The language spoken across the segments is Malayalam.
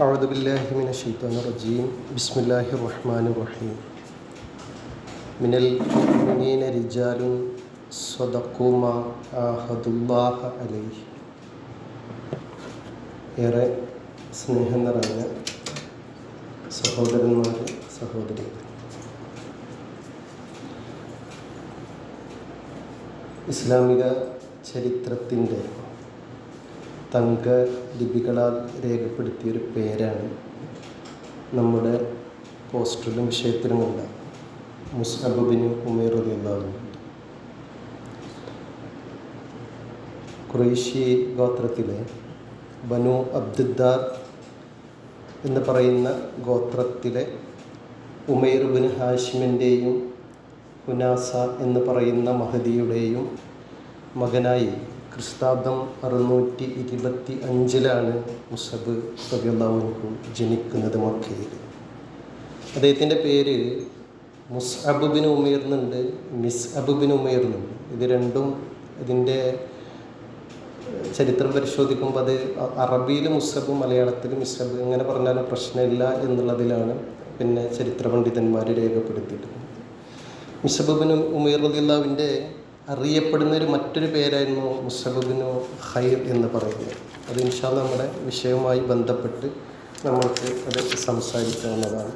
أعوذ بالله من الشيطان الرجيم بسم الله الرحمن الرحيم من المؤمنين رجال صدقوا ما عاهدوا الله عليه. ഏറെ സ്നേഹം നിറഞ്ഞ സഹോദരന്മാരെ, സഹോദരികൾ, ഇസ്ലാമിക ചരിത്രത്തിൻ്റെ തങ്ക ലിപികളാൽ രേഖപ്പെടുത്തിയൊരു പേരാണ് നമ്മുടെ പോസ്റ്ററിലും വിഷയത്തിലുമുള്ള മുസ്അബ് ബിൻ ഉമൈർ റളിയല്ലാഹു അൻഹു. ഖുറൈശി ഗോത്രത്തിലെ ബനു അബ്ദുദ്ദാർ എന്ന് പറയുന്ന ഗോത്രത്തിലെ ഉമൈർ ബിൻ ഹാഷിമിൻ്റെയും ഹുനാസ എന്ന് പറയുന്ന മഹദിയുടെയും മകനായി ക്രിസ്താബ്ദം 625 മുസ്അബ് റളിയല്ലാഹു അൻഹു ജനിക്കുന്നത് മക്കയിൽ. അദ്ദേഹത്തിൻ്റെ പേര് മുസ്അബ് ബിൻ ഉമൈർ എന്നുണ്ട്, മിസ്അബ് ബിൻ ഉമൈർ എന്നുണ്ട്. ഇത് രണ്ടും ഇതിൻ്റെ ചരിത്രം പരിശോധിക്കുമ്പോൾ അത് അറബിയിൽ മുസ്അബ്, മലയാളത്തിൽ മിസ്അബ്, എങ്ങനെ പറഞ്ഞാലും പ്രശ്നമില്ല എന്നുള്ളതിലാണ് പിന്നെ ചരിത്ര പണ്ഡിതന്മാർ രേഖപ്പെടുത്തിയിട്ടുള്ളത്. മുസ്അബ് ബിൻ ഉമൈർ റളിയല്ലാഹുവിൻ്റെ അറിയപ്പെടുന്നൊരു മറ്റൊരു പേരായിരുന്നു മുസ്അബ് ബിൻ ഖൈർ എന്ന് പറയുന്നത്. അത് ഇൻഷാ അല്ലാഹ് നമ്മുടെ വിഷയവുമായി ബന്ധപ്പെട്ട് നമ്മൾക്ക് അത് സംസാരിക്കാവുന്നതാണ്.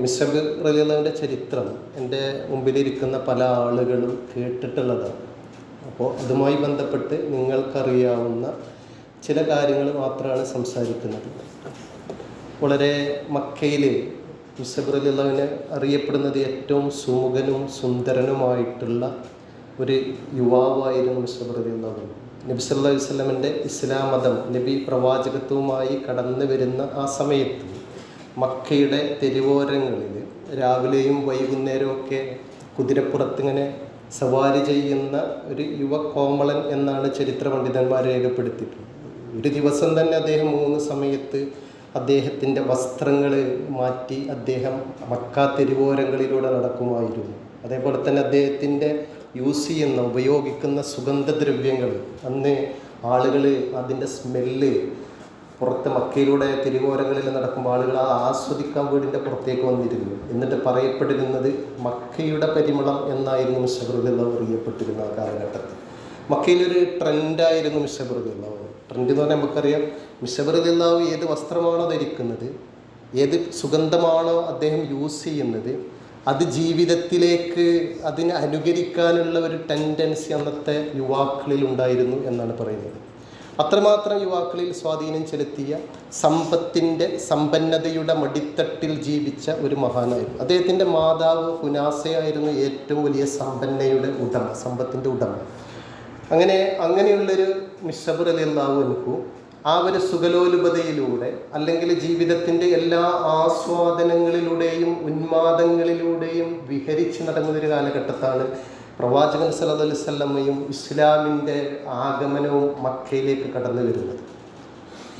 മുസ്അബ് റളിയല്ലാഹുവിൻ്റെ ചരിത്രം എൻ്റെ മുമ്പിലിരിക്കുന്ന പല ആളുകളും കേട്ടിട്ടുള്ളതാണ്. അപ്പോൾ അതുമായി ബന്ധപ്പെട്ട് നിങ്ങൾക്കറിയാവുന്ന ചില കാര്യങ്ങൾ മാത്രമാണ് സംസാരിക്കുന്നത്. വളരെ മക്കയിൽ മുസ്അബ് റളിയല്ലാഹുവിനെ അറിയപ്പെടുന്നത് ഏറ്റവും സുമുഖനും സുന്ദരനുമായിട്ടുള്ള ഒരു യുവാവായിരുന്നു മുസ്അബ് റളിയല്ലാഹു. നബി സല്ലല്ലാഹു അലൈഹി വസല്ലമയുടെ ഇസ്ലാം മതം, നബി പ്രവാചകത്വവുമായി കടന്നു വരുന്ന ആ സമയത്ത് മക്കയുടെ തെരുവോരങ്ങളിൽ രാവിലെയും വൈകുന്നേരവും ഒക്കെ കുതിരപ്പുറത്തിങ്ങനെ സവാരി ചെയ്യുന്ന ഒരു യുവകോമളൻ എന്നാണ് ചരിത്ര പണ്ഡിതന്മാർ രേഖപ്പെടുത്തിയിട്ടുള്ളത്. ഒരു ദിവസം തന്നെ അദ്ദേഹം 3 സമയത്ത് അദ്ദേഹത്തിൻ്റെ വസ്ത്രങ്ങൾ മാറ്റി അദ്ദേഹം മക്ക തെരുവോരങ്ങളിലൂടെ നടക്കുമായിരുന്നു. അതേപോലെ തന്നെ അദ്ദേഹത്തിൻ്റെ യൂസ് ചെയ്യുന്ന, ഉപയോഗിക്കുന്ന സുഗന്ധദ്രവ്യങ്ങൾ, അന്ന് ആളുകൾ അതിൻ്റെ സ്മെല്ല് പുറത്ത് മക്കയിലൂടെ തെരുവോരങ്ങളിൽ നടക്കുമ്പോൾ ആളുകൾ ആ ആസ്വദിക്കാൻ വീടിൻ്റെ പുറത്തേക്ക് വന്നിരുന്നു. എന്നിട്ട് പറയപ്പെട്ടിരുന്നത് മക്കയുടെ പരിമളം എന്നായിരുന്നു മുസ്അബ് റളിയല്ലാഹു അറിയപ്പെട്ടിരുന്ന ആ കാലഘട്ടത്തിൽ. മക്കയിലൊരു ട്രെൻഡായിരുന്നു മുസ്അബ് റളിയല്ലാഹു. ട്രെൻഡ് എന്ന് പറഞ്ഞാൽ നമുക്കറിയാം, മുസ്അബ് റളിയല്ലാഹു ഏത് വസ്ത്രമാണോ ധരിക്കുന്നത്, ഏത് സുഗന്ധമാണോ അദ്ദേഹം യൂസ് ചെയ്യുന്നത്, അത് ജീവിതത്തിലേക്ക് അതിനെ അനുകരിക്കാനുള്ള ഒരു ടെൻഡൻസി അന്നത്തെ യുവാക്കളിൽ ഉണ്ടായിരുന്നു എന്നാണ് പറയുന്നത്. അത്രമാത്രം യുവാക്കളിൽ സ്വാധീനം ചെലുത്തിയ സമ്പന്നതയുടെ മടിത്തട്ടിൽ ജീവിച്ച ഒരു മഹാനായിരുന്നു. അദ്ദേഹത്തിൻ്റെ മാതാവ് ഹുനാസയായിരുന്നു ഏറ്റവും വലിയ സമ്പത്തിൻ്റെ ഉടമ. അങ്ങനെയുള്ളൊരു മുസ്അബ് റളിയല്ലാഹു അൻഹു ആ ഒരു സുഖലോലുപതയിലൂടെ, അല്ലെങ്കിൽ ജീവിതത്തിൻ്റെ എല്ലാ ആസ്വാദനങ്ങളിലൂടെയും ഉന്മാദങ്ങളിലൂടെയും വിഹരിച്ച് നടന്നൊരു കാലഘട്ടത്താണ് പ്രവാചകൻ സല്ലല്ലാഹു അലൈഹി വസല്ലമയും ഇസ്ലാമിൻ്റെ ആഗമനവും മക്കയിലേക്ക് കടന്നു വരുന്നത്.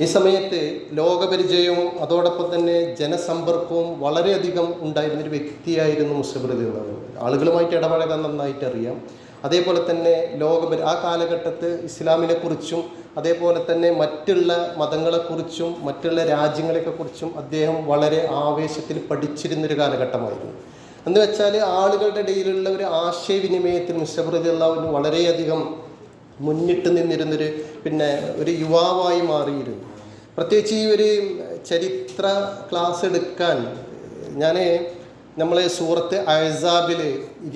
ഈ സമയത്ത് ലോകപരിചയവും അതോടൊപ്പം തന്നെ ജനസമ്പർക്കവും വളരെയധികം ഉണ്ടായിരുന്നൊരു വ്യക്തിയായിരുന്നു മുസ്അബ് റളിയല്ലാഹു. ആളുകളുമായിട്ട് ഇടപഴകാൻ നന്നായിട്ട് അറിയാം. അതേപോലെ തന്നെ ആ കാലഘട്ടത്ത് ഇസ്ലാമിനെക്കുറിച്ചും അതേപോലെ തന്നെ മറ്റുള്ള മതങ്ങളെക്കുറിച്ചും മറ്റുള്ള രാജ്യങ്ങളെക്കുറിച്ചും അദ്ദേഹം വളരെ ആവേശത്തിൽ പഠിച്ചിരുന്നൊരു കാലഘട്ടമായിരുന്നു. എന്ന് വെച്ചാൽ ആളുകളുടെ ഇടയിലുള്ള ഒരു ആശയവിനിമയത്തിൽ മുസ്അബ് റളിയല്ലാഹു വളരെയധികം മുന്നിട്ട് നിന്നിരുന്നൊരു ഒരു യുവാവായി മാറിയിരുന്നു. പ്രത്യേകിച്ച് ഈ ഒരു ചരിത്ര ക്ലാസ് എടുക്കാൻ നമ്മളെ സൂറത്ത് അഹ്സാബിൽ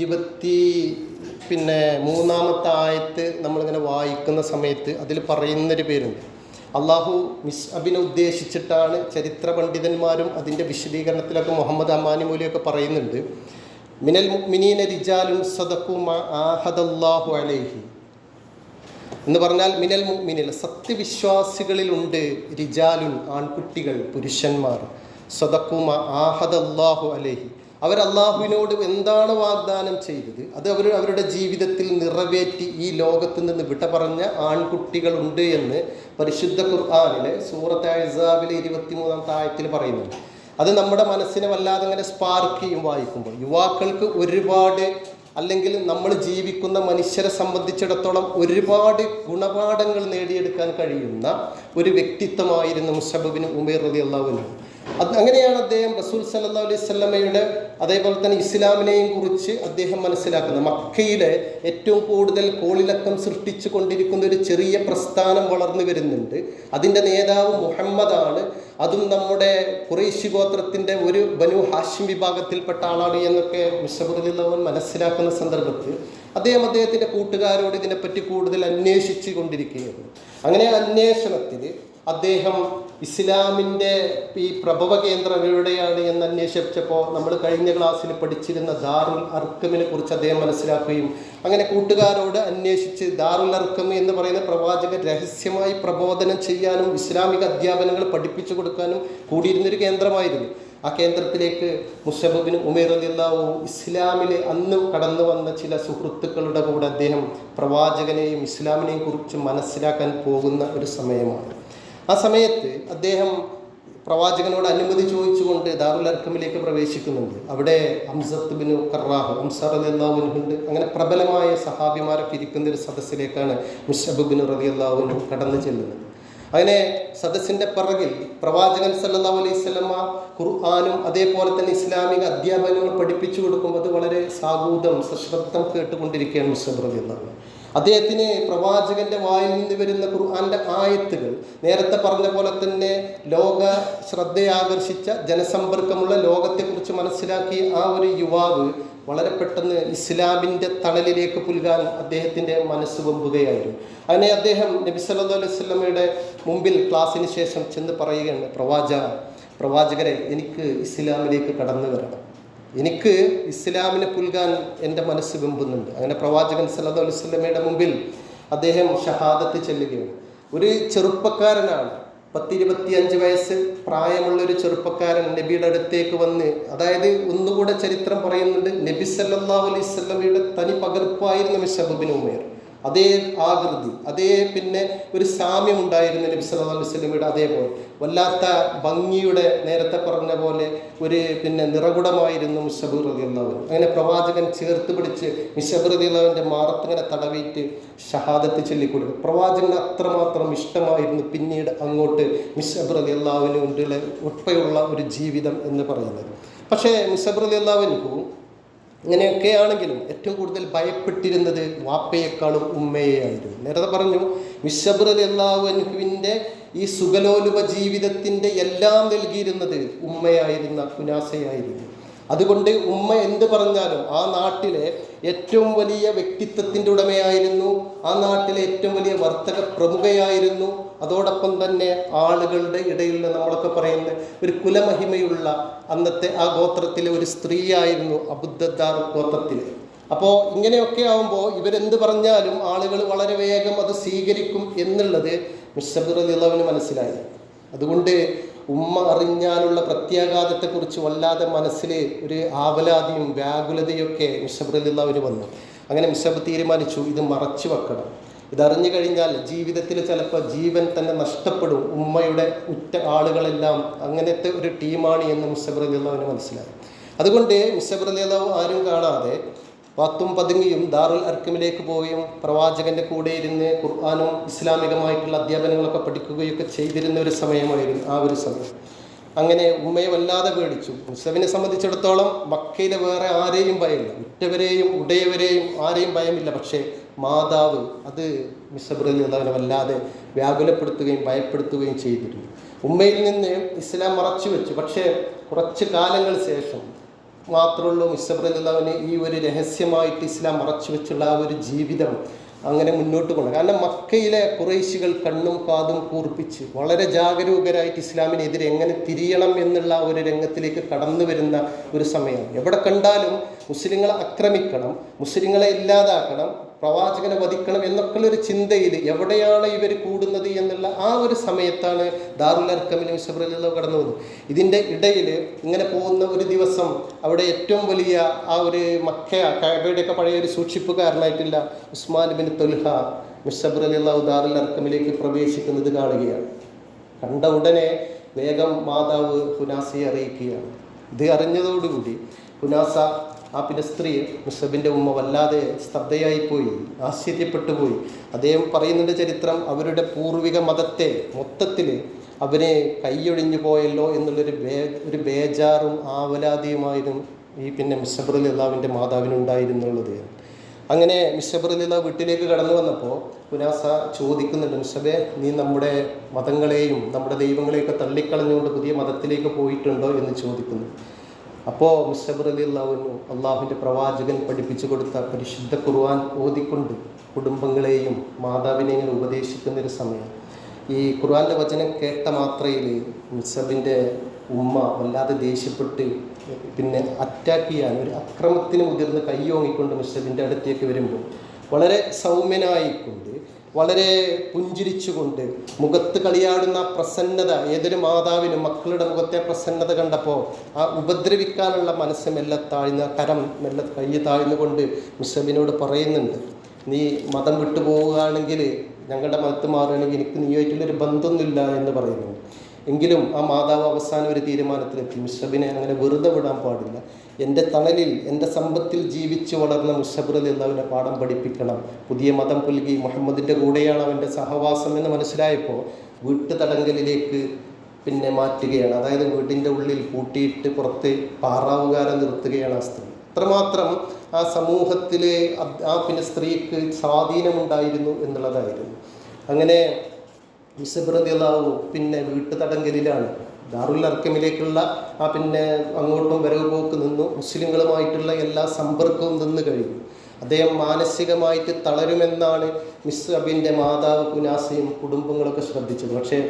23-ാമത്തെ ആയത്ത് നമ്മളിങ്ങനെ വായിക്കുന്ന സമയത്ത് അതിൽ പറയുന്നൊരു പേരുണ്ട്. അള്ളാഹു മുസ്അബിനെ ഉദ്ദേശിച്ചിട്ടാണ് ചരിത്ര പണ്ഡിതന്മാരും അതിൻ്റെ വിശദീകരണത്തിലൊക്കെ മുഹമ്മദ് അമാനി മൂലിയൊക്കെ പറയുന്നുണ്ട്. മിനൽ മുഅ്മിനീന റിജാലുൻ സദഖു മാ ആഹദല്ലാഹു അലൈഹി എന്ന് പറഞ്ഞാൽ മിനൽ മുഅ്മിനീന, സത്യവിശ്വാസികളിലുണ്ട്, റിജാലുൻ ആൺകുട്ടികൾ, പുരുഷന്മാർ, സദഖു മാ ആഹദല്ലാഹു അലൈഹി, അവർ അള്ളാഹുവിനോട് എന്താണ് വാഗ്ദാനം ചെയ്തത് അത് അവരുടെ ജീവിതത്തിൽ നിറവേറ്റി ഈ ലോകത്ത് നിന്ന് വിട പറഞ്ഞ ആൺകുട്ടികളുണ്ട് എന്ന് പരിശുദ്ധ ഖുർആനിലെ സൂറത്ത് അഹ്സാബിലെ 23-ാമത്തെ ആയത്തിൽ പറയുന്നുണ്ട്. അത് നമ്മുടെ മനസ്സിനെ വല്ലാതെ അങ്ങനെ സ്പാർക്ക് ചെയ്യും വായിക്കുമ്പോൾ. യുവാക്കൾക്ക് ഒരുപാട് അല്ലെങ്കിൽ നമ്മൾ ജീവിക്കുന്ന മനുഷ്യരെ സംബന്ധിച്ചിടത്തോളം ഒരുപാട് ഗുണപാഠങ്ങൾ നേടിയെടുക്കാൻ കഴിയുന്ന ഒരു വ്യക്തിത്വമായിരുന്നു മുസ്അബ് ബിൻ ഉമൈർ റളിയല്ലാഹു അൻഹു. അങ്ങനെയാണ് അദ്ദേഹം റസൂൽ സല്ലല്ലാഹു അലൈഹി വസല്ലമയുടെ അതേപോലെ തന്നെ ഇസ്ലാമിനെയും കുറിച്ച് അദ്ദേഹം മനസ്സിലാക്കുന്നത്. മക്കയിലെ ഏറ്റവും കൂടുതൽ കോളിളക്കം സൃഷ്ടിച്ചു കൊണ്ടിരിക്കുന്ന ഒരു ചെറിയ പ്രസ്ഥാനം വളർന്നു വരുന്നുണ്ട്. അതിൻ്റെ നേതാവ് മുഹമ്മദാണ്. അതും നമ്മുടെ ഖുറൈശി ഗോത്രത്തിൻ്റെ ഒരു ബനു ഹാഷിം വിഭാഗത്തിൽപ്പെട്ട ആളാണ് എന്നൊക്കെ മുസ്അബ് റളിയല്ലാഹു അൻഹു മനസ്സിലാക്കുന്ന സന്ദർഭത്തിൽ അദ്ദേഹത്തിൻ്റെ കൂട്ടുകാരോട് ഇതിനെപ്പറ്റി കൂടുതൽ അന്വേഷിച്ചു കൊണ്ടിരിക്കുകയായിരുന്നു. അങ്ങനെ അന്വേഷണത്തിൽ അദ്ദേഹം ഇസ്ലാമിൻ്റെ ഈ പ്രഭവ കേന്ദ്രം എവിടെയാണ് എന്ന് അന്വേഷിച്ചപ്പോൾ നമ്മൾ കഴിഞ്ഞ ക്ലാസ്സിൽ പഠിച്ചിരുന്ന ദാറുൽ അർക്കമിനെ കുറിച്ച് അദ്ദേഹം മനസ്സിലാക്കുകയും അങ്ങനെ കൂട്ടുകാരോട് അന്വേഷിച്ച് ദാറുൽ അർക്കം എന്ന് പറയുന്ന പ്രവാചകൻ രഹസ്യമായി പ്രബോധനം ചെയ്യാനും ഇസ്ലാമിക അധ്യാപനങ്ങൾ പഠിപ്പിച്ചു കൊടുക്കാനും കൂടിയിരുന്നൊരു കേന്ദ്രമായിരുന്നു. ആ കേന്ദ്രത്തിലേക്ക് മുസ്അബ് ബിൻ ഉമൈർ റളിയല്ലാഹു ഇസ്ലാമിൽ അന്ന് കടന്നു വന്ന ചില സുഹൃത്തുക്കളുടെ കൂടെ അദ്ദേഹം പ്രവാചകനെയും ഇസ്ലാമിനെയും കുറിച്ച് മനസ്സിലാക്കാൻ പോകുന്ന ഒരു സമയമാണ്. ആ സമയത്ത് അദ്ദേഹം പ്രവാചകനോട് അനുമതി ചോദിച്ചുകൊണ്ട് ദാറുൽ അർക്കമിലേക്ക് പ്രവേശിക്കുന്നുണ്ട്. അവിടെ ഹംസത്ത് ബിൻ ഖറാഹ് റളിയല്ലാഹു അൻഹു ഉണ്ട്. അങ്ങനെ പ്രബലമായ സഹാബിമാരൊക്കെ ഇരിക്കുന്ന ഒരു സദസ്സിലേക്കാണ് മുസ്അബ് ബിൻ റളിയല്ലാഹു അൻഹു കടന്നു ചെല്ലുന്നത്. അങ്ങനെ സദസ്സിൻ്റെ പിറകിൽ പ്രവാചകൻ സല്ലല്ലാഹു അലൈഹി വസല്ലമ ഖുർആനും അതേപോലെ തന്നെ ഇസ്ലാമിക അധ്യാപനങ്ങൾ പഠിപ്പിച്ചു കൊടുക്കുമ്പോൾ അത് വളരെ സാഗൂതം സശ്രദ്ധം കേട്ടുകൊണ്ടിരിക്കുകയാണ് മുസ്അബ് റളിയല്ലാഹു അൻഹു. അദ്ദേഹത്തിന് പ്രവാചകന്റെ വായിൽ നിന്ന് വരുന്ന ഖുർആന്റെ ആയത്തുകൾ നേരത്തെ പറഞ്ഞ പോലെ തന്നെ ലോക ശ്രദ്ധയാകർഷിച്ച ജനസമ്പർക്കമുള്ള ലോകത്തെക്കുറിച്ച് മനസ്സിലാക്കിയ ആ ഒരു യുവാവ് വളരെ പെട്ടെന്ന് ഇസ്ലാമിൻ്റെ തണലിലേക്ക് പുൽകാൻ അദ്ദേഹത്തിൻ്റെ മനസ്സ് വെമ്പുകയായിരുന്നു. അങ്ങനെ അദ്ദേഹം നബി സല്ലല്ലാഹു അലൈഹി വസല്ലമയുടെ മുമ്പിൽ ക്ലാസ്സിന് ശേഷം ചെന്ന് പറയുകയാണ്, പ്രവാചകരെ എനിക്ക് ഇസ്ലാമിലേക്ക് കടന്നു വരണം, എനിക്ക് ഇസ്ലാമിനെ പുൽകാൻ എൻ്റെ മനസ്സ് വെമ്പുന്നുണ്ട്. അങ്ങനെ പ്രവാചകൻ സല്ലല്ലാഹു അലൈഹി വസല്ലമയുടെ മുമ്പിൽ അദ്ദേഹം ഷഹാദത്ത് ചെല്ലുകയാണ്. ഒരു ചെറുപ്പക്കാരനാണ്, 10-25 വയസ്സ് പ്രായമുള്ള ഒരു ചെറുപ്പക്കാരൻ നബിയുടെ അടുത്തേക്ക് വന്ന്, അതായത് ഒന്നുകൂടെ ചരിത്രം പറയുന്നുണ്ട്, നബി സല്ലല്ലാഹു അലൈഹി വസല്ലമയുടെ തനി പകർപ്പായിരുന്നു മുസ്അബ് ബിൻ ഉമൈർ. അതേ ആകൃതി, അതേ പിന്നെ ഒരു സാമ്യം ഉണ്ടായിരുന്നു നബി സല്ലല്ലാഹു അലൈഹി വസല്ലമയുടെ. അതേപോലെ വല്ലാത്ത ഭംഗിയുടെ നേരത്തെ പറഞ്ഞ പോലെ ഒരു പിന്നെ നിറകുടമായിരുന്നു മുസ്അബ് റളിയല്ലാഹു അൻഹു. അങ്ങനെ പ്രവാചകൻ ചേർത്ത് പിടിച്ച് മുസ്അബ് റളിയല്ലാഹു അൻഹുവിൻ്റെ മാറത്തിങ്ങനെ തടവിയിട്ട് ഷഹാദത്ത് ചൊല്ലിക്കൊടുക്കും. പ്രവാചകന് അത്രമാത്രം ഇഷ്ടമായിരുന്നു പിന്നീട് അങ്ങോട്ട് മുസ്അബ് റളിയല്ലാഹു അൻഹുവിൻ്റെ ഒപ്പയുള്ള ഒരു ജീവിതം എന്ന് പറയുന്നത്. പക്ഷേ മുസ്അബ് റളിയല്ലാഹു അൻഹു ഇങ്ങനെയൊക്കെയാണെങ്കിലും ഏറ്റവും കൂടുതൽ ഭയപ്പെട്ടിരുന്നത് വാപ്പയെക്കാളും ഉമ്മയെയായിരുന്നു. നേരത്തെ പറഞ്ഞു മുസ്അബ് റളിയല്ലാഹു അൻഹുവിൻ്റെ ഈ സുഖലോലുപ ജീവിതത്തിൻ്റെ എല്ലാം നൽകിയിരുന്നത് ഉമ്മയായിരുന്ന കുനാസയായിരുന്നു. അതുകൊണ്ട് ഉമ്മ എന്ത് പറഞ്ഞാലും ആ നാട്ടിലെ ഏറ്റവും വലിയ വ്യക്തിത്വത്തിൻ്റെ ഉടമയായിരുന്നു, ആ നാട്ടിലെ ഏറ്റവും വലിയ വർത്തക പ്രമുഖയായിരുന്നു. അതോടൊപ്പം തന്നെ ആളുകളുടെ ഇടയിൽ നമ്മളൊക്കെ പറയുന്ന ഒരു കുലമഹിമയുള്ള അന്നത്തെ ആ ഗോത്രത്തിലെ ഒരു സ്ത്രീയായിരുന്നു അബൂദ്ദർദാ ഗോത്രത്തിൽ. അപ്പോൾ ഇങ്ങനെയൊക്കെ ആവുമ്പോൾ ഇവരെന്ത് പറഞ്ഞാലും ആളുകൾ വളരെ വേഗം അത് സ്വീകരിക്കും എന്നുള്ളത് മുസ്അബ് റളിയല്ലാഹു അൻഹു മനസ്സിലായി. അതുകൊണ്ട് ഉമ്മ അറിഞ്ഞാലുള്ള പ്രത്യാഘാതത്തെക്കുറിച്ച് വല്ലാതെ മനസ്സിൽ ഒരു ആവലാതിയും വ്യാകുലതയൊക്കെ മുസ്അബ് റളിയല്ലാഹു അൻഹു വന്നു. അങ്ങനെ മുസ്അബ് തീരുമാനിച്ചു, ഇത് മറച്ചു വെക്കണം. ഇതറിഞ്ഞു കഴിഞ്ഞാൽ ജീവിതത്തിൽ ചിലപ്പോൾ ജീവൻ തന്നെ നഷ്ടപ്പെടും. ഉമ്മയുടെ ഉറ്റ ആളുകളെല്ലാം അങ്ങനത്തെ ഒരു ടീമാണ് എന്ന് മുസ്അബ് റളിയല്ലാഹു അൻഹു മനസ്സിലായി. അതുകൊണ്ട് മുസ്അബ് റളിയല്ലാഹു ആരും കാണാതെ പാത്തും പതുങ്ങിയും ദാറുൽ അർക്കമിലേക്ക് പോവുകയും പ്രവാചകൻ്റെ കൂടെ ഇരുന്ന് ഖുർആനും ഇസ്ലാമികമായിട്ടുള്ള അധ്യാപനങ്ങളൊക്കെ പഠിക്കുകയൊക്കെ ചെയ്തിരുന്ന ഒരു സമയമായിരുന്നു ആ ഒരു സമയം. അങ്ങനെ ഉമ്മയെ വല്ലാതെ പേടിച്ചു. മുസ്അബിനെ സംബന്ധിച്ചിടത്തോളം മക്കയിലെ വേറെ ആരെയും ഭയമില്ല, ഉറ്റവരെയും ഉടയവരെയും ആരെയും ഭയമില്ല. പക്ഷേ മാതാവ് അത് മുസ്അബ് റളിയല്ലാഹു അൻഹു വല്ലാതെ വ്യാകുലപ്പെടുത്തുകയും ഭയപ്പെടുത്തുകയും ചെയ്തിരുന്നു. ഉമ്മയിൽ നിന്ന് ഇസ്ലാം മറച്ചു വെച്ചു. പക്ഷേ കുറച്ച് കാലങ്ങൾ ശേഷം മാത്രമുള്ളൂ മുസ്അബ് റളിയല്ലാഹു അൻഹു ഈ ഒരു രഹസ്യമായിട്ട് ഇസ്ലാം മറച്ചു വെച്ചുള്ള ആ ഒരു ജീവിതം അങ്ങനെ മുന്നോട്ട് കൊണ്ടുപോകും. കാരണം മക്കയിലെ ഖുറൈശികൾ കണ്ണും കാതും കൂർപ്പിച്ച് വളരെ ജാഗരൂകരായിട്ട് ഇസ്ലാമിനെതിരെ എങ്ങനെ തിരിയണം എന്നുള്ള ഒരു രംഗത്തിലേക്ക് കടന്നു വരുന്ന ഒരു സമയമാണ്. എവിടെ കണ്ടാലും മുസ്ലിങ്ങളെ ആക്രമിക്കണം, മുസ്ലിങ്ങളെ ഇല്ലാതാക്കണം, പ്രവാചകനെ വധിക്കണം എന്നൊക്കെയുള്ളൊരു ചിന്തയിൽ എവിടെയാണ് ഇവർ കൂടുന്നത് എന്നുള്ള ആ ഒരു സമയത്താണ് ദാറുൽ അർക്കമിൽ മുസ്അബ് റളിയല്ലാഹു കടന്നു വന്നത്. ഇതിൻ്റെ ഇടയിൽ ഇങ്ങനെ പോകുന്ന ഒരു ദിവസം അവിടെ ഏറ്റവും വലിയ ആ ഒരു മക്ക കഅബയുടെയൊക്കെ പഴയ ഒരു സൂക്ഷിപ്പുകാരനായിട്ടില്ല ഉസ്മാൻ ബിൻ ത്വൽഹ മുസ്അബ് റളിയല്ലാഹു ദാറുൽ അർക്കമിലേക്ക് പ്രവേശിക്കുന്നത് കാണുകയാണ്. കണ്ട ഉടനെ വേഗം മാതാവ് ഹുനാസയെ അറിയിക്കുകയാണ്. ഇത് അറിഞ്ഞതോടുകൂടി ഹുനാസ പിന്നെ സ്ത്രീ മുസബിൻ്റെ ഉമ്മ വല്ലാതെ സ്തബ്ധയായിപ്പോയി, ആശ്ചര്യപ്പെട്ടു പോയി. അദ്ദേഹം പറയുന്നുണ്ട് ചരിത്രം, അവരുടെ പൂർവിക മതത്തെ മൊത്തത്തിൽ അവരെ കൈയൊഴിഞ്ഞു പോയല്ലോ എന്നുള്ളൊരു ഒരു ബേജാറും ആവലാതിയുമായിരുന്നു ഈ പിന്നെ മിസ്സബ് റളിയല്ലാഹുവിൻ്റെ മാതാവിനുണ്ടായിരുന്നുള്ളത്. അങ്ങനെ മിസ്സബ് റളിയല്ലാഹു വീട്ടിലേക്ക് കടന്നു വന്നപ്പോൾ കുനാസ ചോദിക്കുന്നുണ്ട്, മിസ്സബേ, നീ നമ്മുടെ മതങ്ങളെയും നമ്മുടെ ദൈവങ്ങളെയൊക്കെ തള്ളിക്കളഞ്ഞുകൊണ്ട് പുതിയ മതത്തിലേക്ക് പോയിട്ടുണ്ടോ എന്ന് ചോദിക്കുന്നു. അപ്പോൾ മിസ്സബ് റളിയല്ലാഹു അള്ളാഹുവിൻ്റെ പ്രവാചകൻ പഠിപ്പിച്ചു കൊടുത്ത പരിശുദ്ധ ഖുർആൻ ഓതിക്കൊണ്ട് കുടുംബങ്ങളെയും മാതാവിനെയും ഉപദേശിക്കുന്നൊരു സമയം. ഈ ഖുർആൻ്റെ വചനം കേട്ട മാത്രയിൽ മിസ്സബിൻ്റെ ഉമ്മ വല്ലാതെ ദേഷ്യപ്പെട്ട് പിന്നെ അറ്റാക്ക് ചെയ്യാൻ, ഒരു അക്രമത്തിന് മുതിർന്ന് കയ്യോങ്ങിക്കൊണ്ട് മിസ്സബിൻ്റെ അടുത്തേക്ക് വരുമ്പോൾ വളരെ സൗമ്യനായിക്കൊണ്ട് വളരെ പുഞ്ചിരിച്ചുകൊണ്ട് മുഖത്ത് കളിയാടുന്ന പ്രസന്നത, ഏതൊരു മാതാവിനും മക്കളുടെ മുഖത്തെ പ്രസന്നത കണ്ടപ്പോൾ ആ ഉപദ്രവിക്കാനുള്ള മനസ്സ് മെല്ലെ താഴ്ന്ന മെല്ലെ കൈ താഴ്ന്നുകൊണ്ട് മിസ്സബിനോട് പറയുന്നുണ്ട്, നീ മതം വിട്ടു പോവുകയാണെങ്കിൽ, ഞങ്ങളുടെ മതത്ത് മാറുകയാണെങ്കിൽ എനിക്ക് നീയായിട്ടുള്ളൊരു ബന്ധമൊന്നുമില്ല എന്ന് പറയുന്നുണ്ട്. എങ്കിലും ആ മാതാവ് അവസാനം ഒരു തീരുമാനത്തിലെത്തി, മിസ്സബിനെ അങ്ങനെ വെറുതെ വിടാൻ പാടില്ല, എൻ്റെ തണലിൽ എൻ്റെ സമ്പത്തിൽ ജീവിച്ചു വളർന്ന മിസ്സബ് റളിയല്ലാഹുവിനെ പാഠം പഠിപ്പിക്കണം. പുതിയ മതം പുൽകി മുഹമ്മദിൻ്റെ കൂടെയാണ് അവൻ്റെ സഹവാസം എന്ന് മനസ്സിലായപ്പോൾ വീട്ടുതടങ്കലിലേക്ക് പിന്നെ മാറ്റുകയാണ്. അതായത് വീടിൻ്റെ ഉള്ളിൽ പൂട്ടിയിട്ട് പുറത്ത് പാറാവുകാരെ നിർത്തുകയാണ് ആ സ്ത്രീ. അത്രമാത്രം ആ സമൂഹത്തിലെ ആ പിന്നെ സ്ത്രീക്ക് സ്വാധീനമുണ്ടായിരുന്നു എന്നുള്ളതായിരുന്നു. അങ്ങനെ മിസ്സബ് റളിയല്ലാഹു പിന്നെ വീട്ടുതടങ്കലിലാണ്. ദാറുൽ അർക്കമിലേക്കുള്ള പിന്നെ അങ്ങോട്ടും വരവ് പോക്ക് നിന്നു, മുസ്ലിങ്ങളുമായിട്ടുള്ള എല്ലാ സമ്പർക്കവും നിന്ന് കഴിഞ്ഞു. അദ്ദേഹം മാനസികമായിട്ട് തളരുമെന്നാണ് മിസ്സബിൻ്റെ മാതാവ് കുനാസയും കുടുംബങ്ങളൊക്കെ ശ്രദ്ധിച്ചത്. പക്ഷേ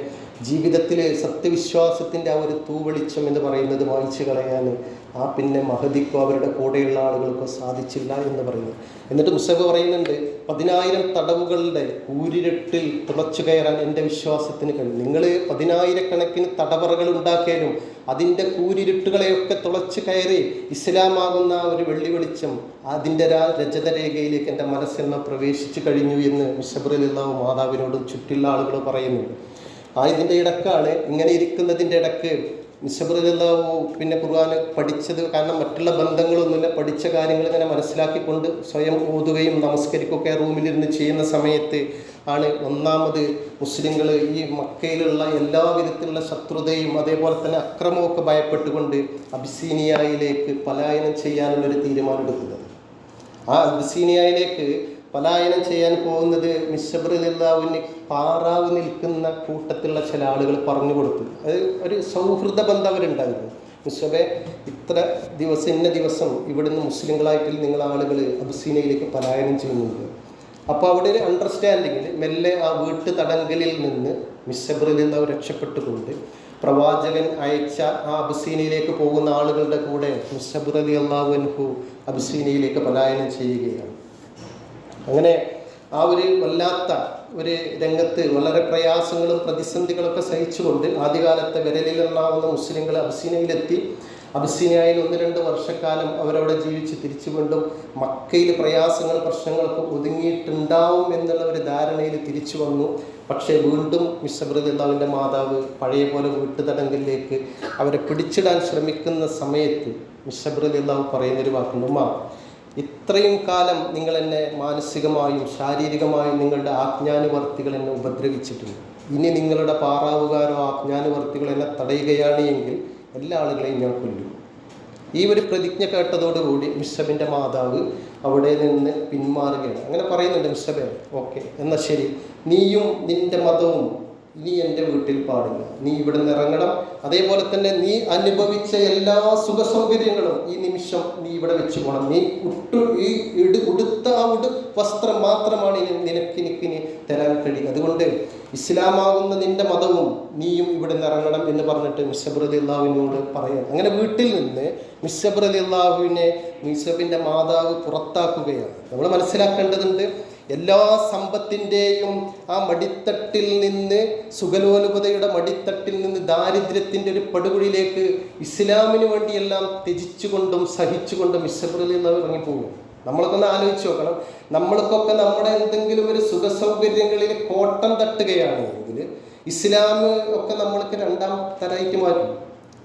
ജീവിതത്തിൽ സത്യവിശ്വാസത്തിൻ്റെ ആ ഒരു തൂവെളിച്ചം എന്ന് പറയുന്നത് വായിച്ചു കളയാൻ ആ പിന്നെ മഹദിക്കോ അവരുടെ കൂടെയുള്ള ആളുകൾക്കോ സാധിച്ചില്ല എന്ന് പറയുന്നു. എന്നിട്ട് മുസബ് പറയുന്നുണ്ട്, 10,000 തടവുകളുടെ കൂരിരുട്ടിൽ തുളച്ചു കയറാൻ എൻ്റെ വിശ്വാസത്തിന് കഴിയും. നിങ്ങൾ 10,000 തടവറകൾ ഉണ്ടാക്കിയാലും അതിൻ്റെ കൂരിരുട്ടുകളെയൊക്കെ തുളച്ചു കയറി ഇസ്ലാമാകുന്ന ഒരു വെള്ളി വെളിച്ചം അതിൻ്റെ രജതരേഖയിലേക്ക് എൻ്റെ മനസ്സെന്ന് പ്രവേശിച്ചു കഴിഞ്ഞു എന്ന് മിസ്സബ് റളിയല്ലാഹു മാതാവിനോടും ചുറ്റുള്ള ആളുകൾ പറയുന്നുണ്ട്. ഇതിൻ്റെ ഇടക്കാണ്, ഇങ്ങനെ ഇരിക്കുന്നതിൻ്റെ ഇടക്ക് മിസ്സബ് റളിയല്ലാഹു പിന്നെ ഖുർആൻ പഠിച്ചത്, കാരണം മറ്റുള്ള ബന്ധങ്ങളൊന്നുമില്ല, പഠിച്ച കാര്യങ്ങൾ ഇങ്ങനെ മനസ്സിലാക്കിക്കൊണ്ട് സ്വയം ഓതുകയും നമസ്കരിക്കുകയൊക്കെ റൂമിലിരുന്ന് ചെയ്യുന്ന സമയത്ത് ആണ് ഒന്നാമത് മുസ്ലിങ്ങൾ ഈ മക്കയിലുള്ള എല്ലാ വിധത്തിലുള്ള ശത്രുതയും അതേപോലെ തന്നെ അക്രമമൊക്കെ ഭയപ്പെട്ടുകൊണ്ട് അബിസീനിയയിലേക്ക് പലായനം ചെയ്യാനുള്ളൊരു തീരുമാനം എടുക്കുന്നത്. ആ അബിസീനിയയിലേക്ക് പലായനം ചെയ്യാൻ പോകുന്നത് മിസ്സബ് റളിയല്ലാഹുവിന് പാറാവ് നിൽക്കുന്ന കൂട്ടത്തിലുള്ള ചില ആളുകൾ പറഞ്ഞു കൊടുത്തു. അത് ഒരു സൗഹൃദ ബന്ധം അവരുണ്ടായിരുന്നു. മിസ്സബെ, ഇത്ര ദിവസം ഇന്ന ദിവസം ഇവിടുന്ന് മുസ്ലിങ്ങളായിട്ട് നിങ്ങൾ ആളുകൾ അബിസീനിയയിലേക്ക് പലായനം ചെയ്യുന്നുണ്ട്. അപ്പോൾ അവിടെ ഒരു അണ്ടർസ്റ്റാൻഡിങ്ങിൽ മെല്ലെ ആ വീട്ടു തടങ്കലിൽ നിന്ന് മിസ്സബ് റളിയല്ലാഹു രക്ഷപ്പെട്ടുകൊണ്ട് പ്രവാചകൻ അയച്ച ആ അബിസീനിയയിലേക്ക് പോകുന്ന ആളുകളുടെ കൂടെ മിസ്സബ് റളിയല്ലാഹു അൻഹു അബിസീനിയയിലേക്ക് പലായനം ചെയ്യുകയാണ്. അങ്ങനെ ആ ഒരു വല്ലാത്ത ഒരു രംഗത്ത് വളരെ പ്രയാസങ്ങളും പ്രതിസന്ധികളൊക്കെ സഹിച്ചുകൊണ്ട് ആദ്യകാലത്തെ വിരലിലെണ്ണാവുന്ന മുസ്ലിങ്ങൾ അബിസീനിയയിലെത്തി. അബിസീനിയയിൽ 1-2 വർഷക്കാലം അവരവിടെ ജീവിച്ച് തിരിച്ചു വീണ്ടും മക്കയിൽ പ്രയാസങ്ങൾ പ്രശ്നങ്ങളൊക്കെ ഒതുങ്ങിയിട്ടുണ്ടാവും എന്നുള്ള ഒരു ധാരണയിൽ തിരിച്ചു വന്നു. പക്ഷേ വീണ്ടും മിസ്സബ് റളിയല്ലാഹുവിൻ്റെ മാതാവ് പഴയ പോലെ വീട്ടുതടങ്കലിലേക്ക് അവരെ പിടിച്ചിടാൻ ശ്രമിക്കുന്ന സമയത്ത് മിസ്സബ് റളിയല്ലാഹു പറയുന്നൊരു വാക്കുണ്ട്, ഉമ്മ, ഇത്രയും കാലം നിങ്ങൾ എന്നെ മാനസികമായും ശാരീരികമായും നിങ്ങളുടെ ആജ്ഞാനുവർത്തികൾ എന്നെ ഉപദ്രവിച്ചിട്ടുണ്ട്. ഇനി നിങ്ങളുടെ പാറാവുകാരോ ആജ്ഞാനുവർത്തികൾ എന്നെ തടയുകയാണ് എങ്കിൽ എല്ലാ ആളുകളെയും ഞാൻ കൊല്ലും. ഈ ഒരു പ്രതിജ്ഞ കേട്ടതോടുകൂടി മിസ്സബിൻ്റെ മാതാവ് അവിടെ നിന്ന് പിന്മാറുകയാണ്. അങ്ങനെ പറയുന്നുണ്ട്, മിസ്സബേ, ഓക്കെ, എന്നാൽ ശരി, നീയും നിൻ്റെ മതവും ഇനി എൻ്റെ വീട്ടിൽ പാടില്ല, നീ ഇവിടെ നിന്ന് ഇറങ്ങണം. അതേപോലെ തന്നെ നീ അനുഭവിച്ച എല്ലാ സുഖ സൗകര്യങ്ങളും ഈ നിമിഷം നീ ഇവിടെ വെച്ച് പോകണം. നീ ഉടുത്ത ആ വസ്ത്രം മാത്രമാണ് നിനക്കിനി തരാൻ കഴിയും. അതുകൊണ്ട് ഇസ്ലാമാകുന്ന നിൻ്റെ മതവും നീയും ഇവിടെ നിന്ന് ഇറങ്ങണം എന്ന് പറഞ്ഞിട്ട് മിസ്സബ് റളിയല്ലാഹുവിനോട് പറയാം. അങ്ങനെ വീട്ടിൽ നിന്ന് മിസ്സബ് റളിയല്ലാഹുവിനെ മിസ്സബിൻ്റെ മാതാവ് പുറത്താക്കുകയാണ്. നമ്മൾ മനസ്സിലാക്കേണ്ടതുണ്ട്, എല്ലാ സമ്പത്തിൻ്റെയും ആ മടിത്തട്ടിൽ നിന്ന്, സുഖലോലുപതയുടെ മടിത്തട്ടിൽ നിന്ന് ദാരിദ്ര്യത്തിൻ്റെ ഒരു പടുകുഴിയിലേക്ക് ഇസ്ലാമിന് വേണ്ടിയെല്ലാം ത്യജിച്ചുകൊണ്ടും സഹിച്ചുകൊണ്ടും മിസ്സബ് റളിയല്ലാഹു ഇറങ്ങിപ്പോകും. നമ്മളൊക്കെ ഒന്ന് ആലോചിച്ച് നോക്കണം. നമ്മൾക്കൊക്കെ നമ്മുടെ എന്തെങ്കിലും ഒരു സുഖ സൗകര്യങ്ങളിൽ കോട്ടം തട്ടുകയാണെങ്കിൽ ഇസ്ലാം ഒക്കെ നമ്മൾക്ക് 2ാം തരമായിട്ട് മാറ്റും.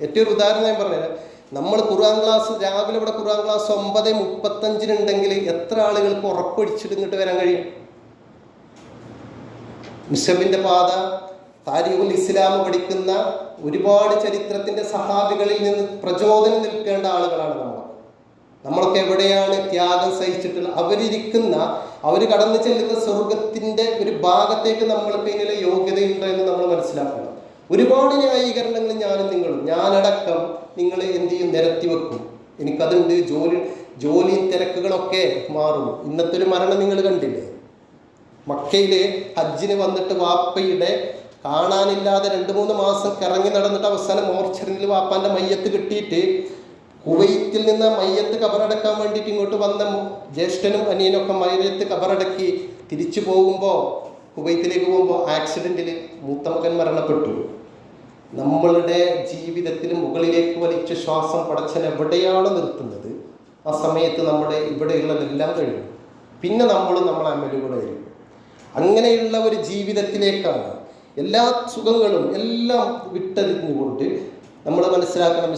ഏറ്റവും ഒരു ഉദാഹരണം ഞാൻ പറഞ്ഞുതരാം. നമ്മൾ ഖുർആൻ ക്ലാസ് രാവിലെ ഇവിടെ ഖുർആൻ ക്ലാസ് 9:35 എത്ര ആളുകൾക്ക് ഉറപ്പൊഴിച്ചിട്ട് വരാൻ കഴിയും? മിഷബിന്റെ പാത, താരിഖുൽ ഇസ്ലാം പഠിക്കുന്ന ഒരുപാട് ചരിത്രത്തിന്റെ സഹാബികളിൽ നിന്ന് പ്രചോദനം നിൽക്കേണ്ട ആളുകളാണ് നമ്മളൊക്കെ എവിടെയാണ് ത്യാഗം സഹിച്ചിട്ടുള്ള അവർ കടന്നു ചെല്ലുന്ന സ്വർഗത്തിന്റെ ഒരു ഭാഗത്തേക്ക് നമ്മൾക്ക് ഇതിനുള്ള യോഗ്യതയുണ്ടോ എന്ന് നമ്മൾ മനസ്സിലാക്കണം. ഒരുപാട് ന്യായീകരണങ്ങൾ ഞാനും നിങ്ങളും, ഞാനടക്കം നിങ്ങൾ എന്ത് ചെയ്യും, നിരത്തി വെക്കും. എനിക്കതുണ്ട്, ജോലി തിരക്കുകളൊക്കെ മാറും. ഇന്നത്തെ ഒരു മരണം നിങ്ങൾ കണ്ടില്ലേ? മക്കയില് ഹജ്ജിന് വന്നിട്ട് വാപ്പയുടെ കാണാനില്ലാതെ 2-3 മാസം കറങ്ങി നടന്നിട്ട് അവസാനം മോർച്ചറിയിൽ വാപ്പാന്റെ മയ്യത്ത് കിട്ടിയിട്ട് കുവൈത്തിൽ നിന്ന് മയ്യത്ത് കബറടക്കാൻ വേണ്ടിയിട്ട് ഇങ്ങോട്ട് വന്ന ജ്യേഷ്ഠനും അനിയനൊക്കെ മയ്യത്ത് കബറടക്കി തിരിച്ചു പോകുമ്പോൾ, കുവൈത്തിലേക്ക് പോകുമ്പോൾ ആക്സിഡന്റിൽ മൂത്ത മകൻ മരണപ്പെട്ടു. നമ്മളുടെ ജീവിതത്തിൽ മുകളിലേക്ക് വലിച്ച ശ്വാസം പടച്ചൻ എവിടെയാണ് നിർത്തുന്നത്, ആ സമയത്ത് നമ്മുടെ ഇവിടെയുള്ളതെല്ലാം കഴിയും. പിന്നെ നമ്മളെ അമലുകളായിരിക്കും. അങ്ങനെയുള്ള ഒരു ജീവിതത്തിലേക്കാണ് എല്ലാ സുഖങ്ങളും എല്ലാം വിട്ടതിഞ്ഞുകൊണ്ട് നമ്മൾ മനസ്സിലാക്കണം.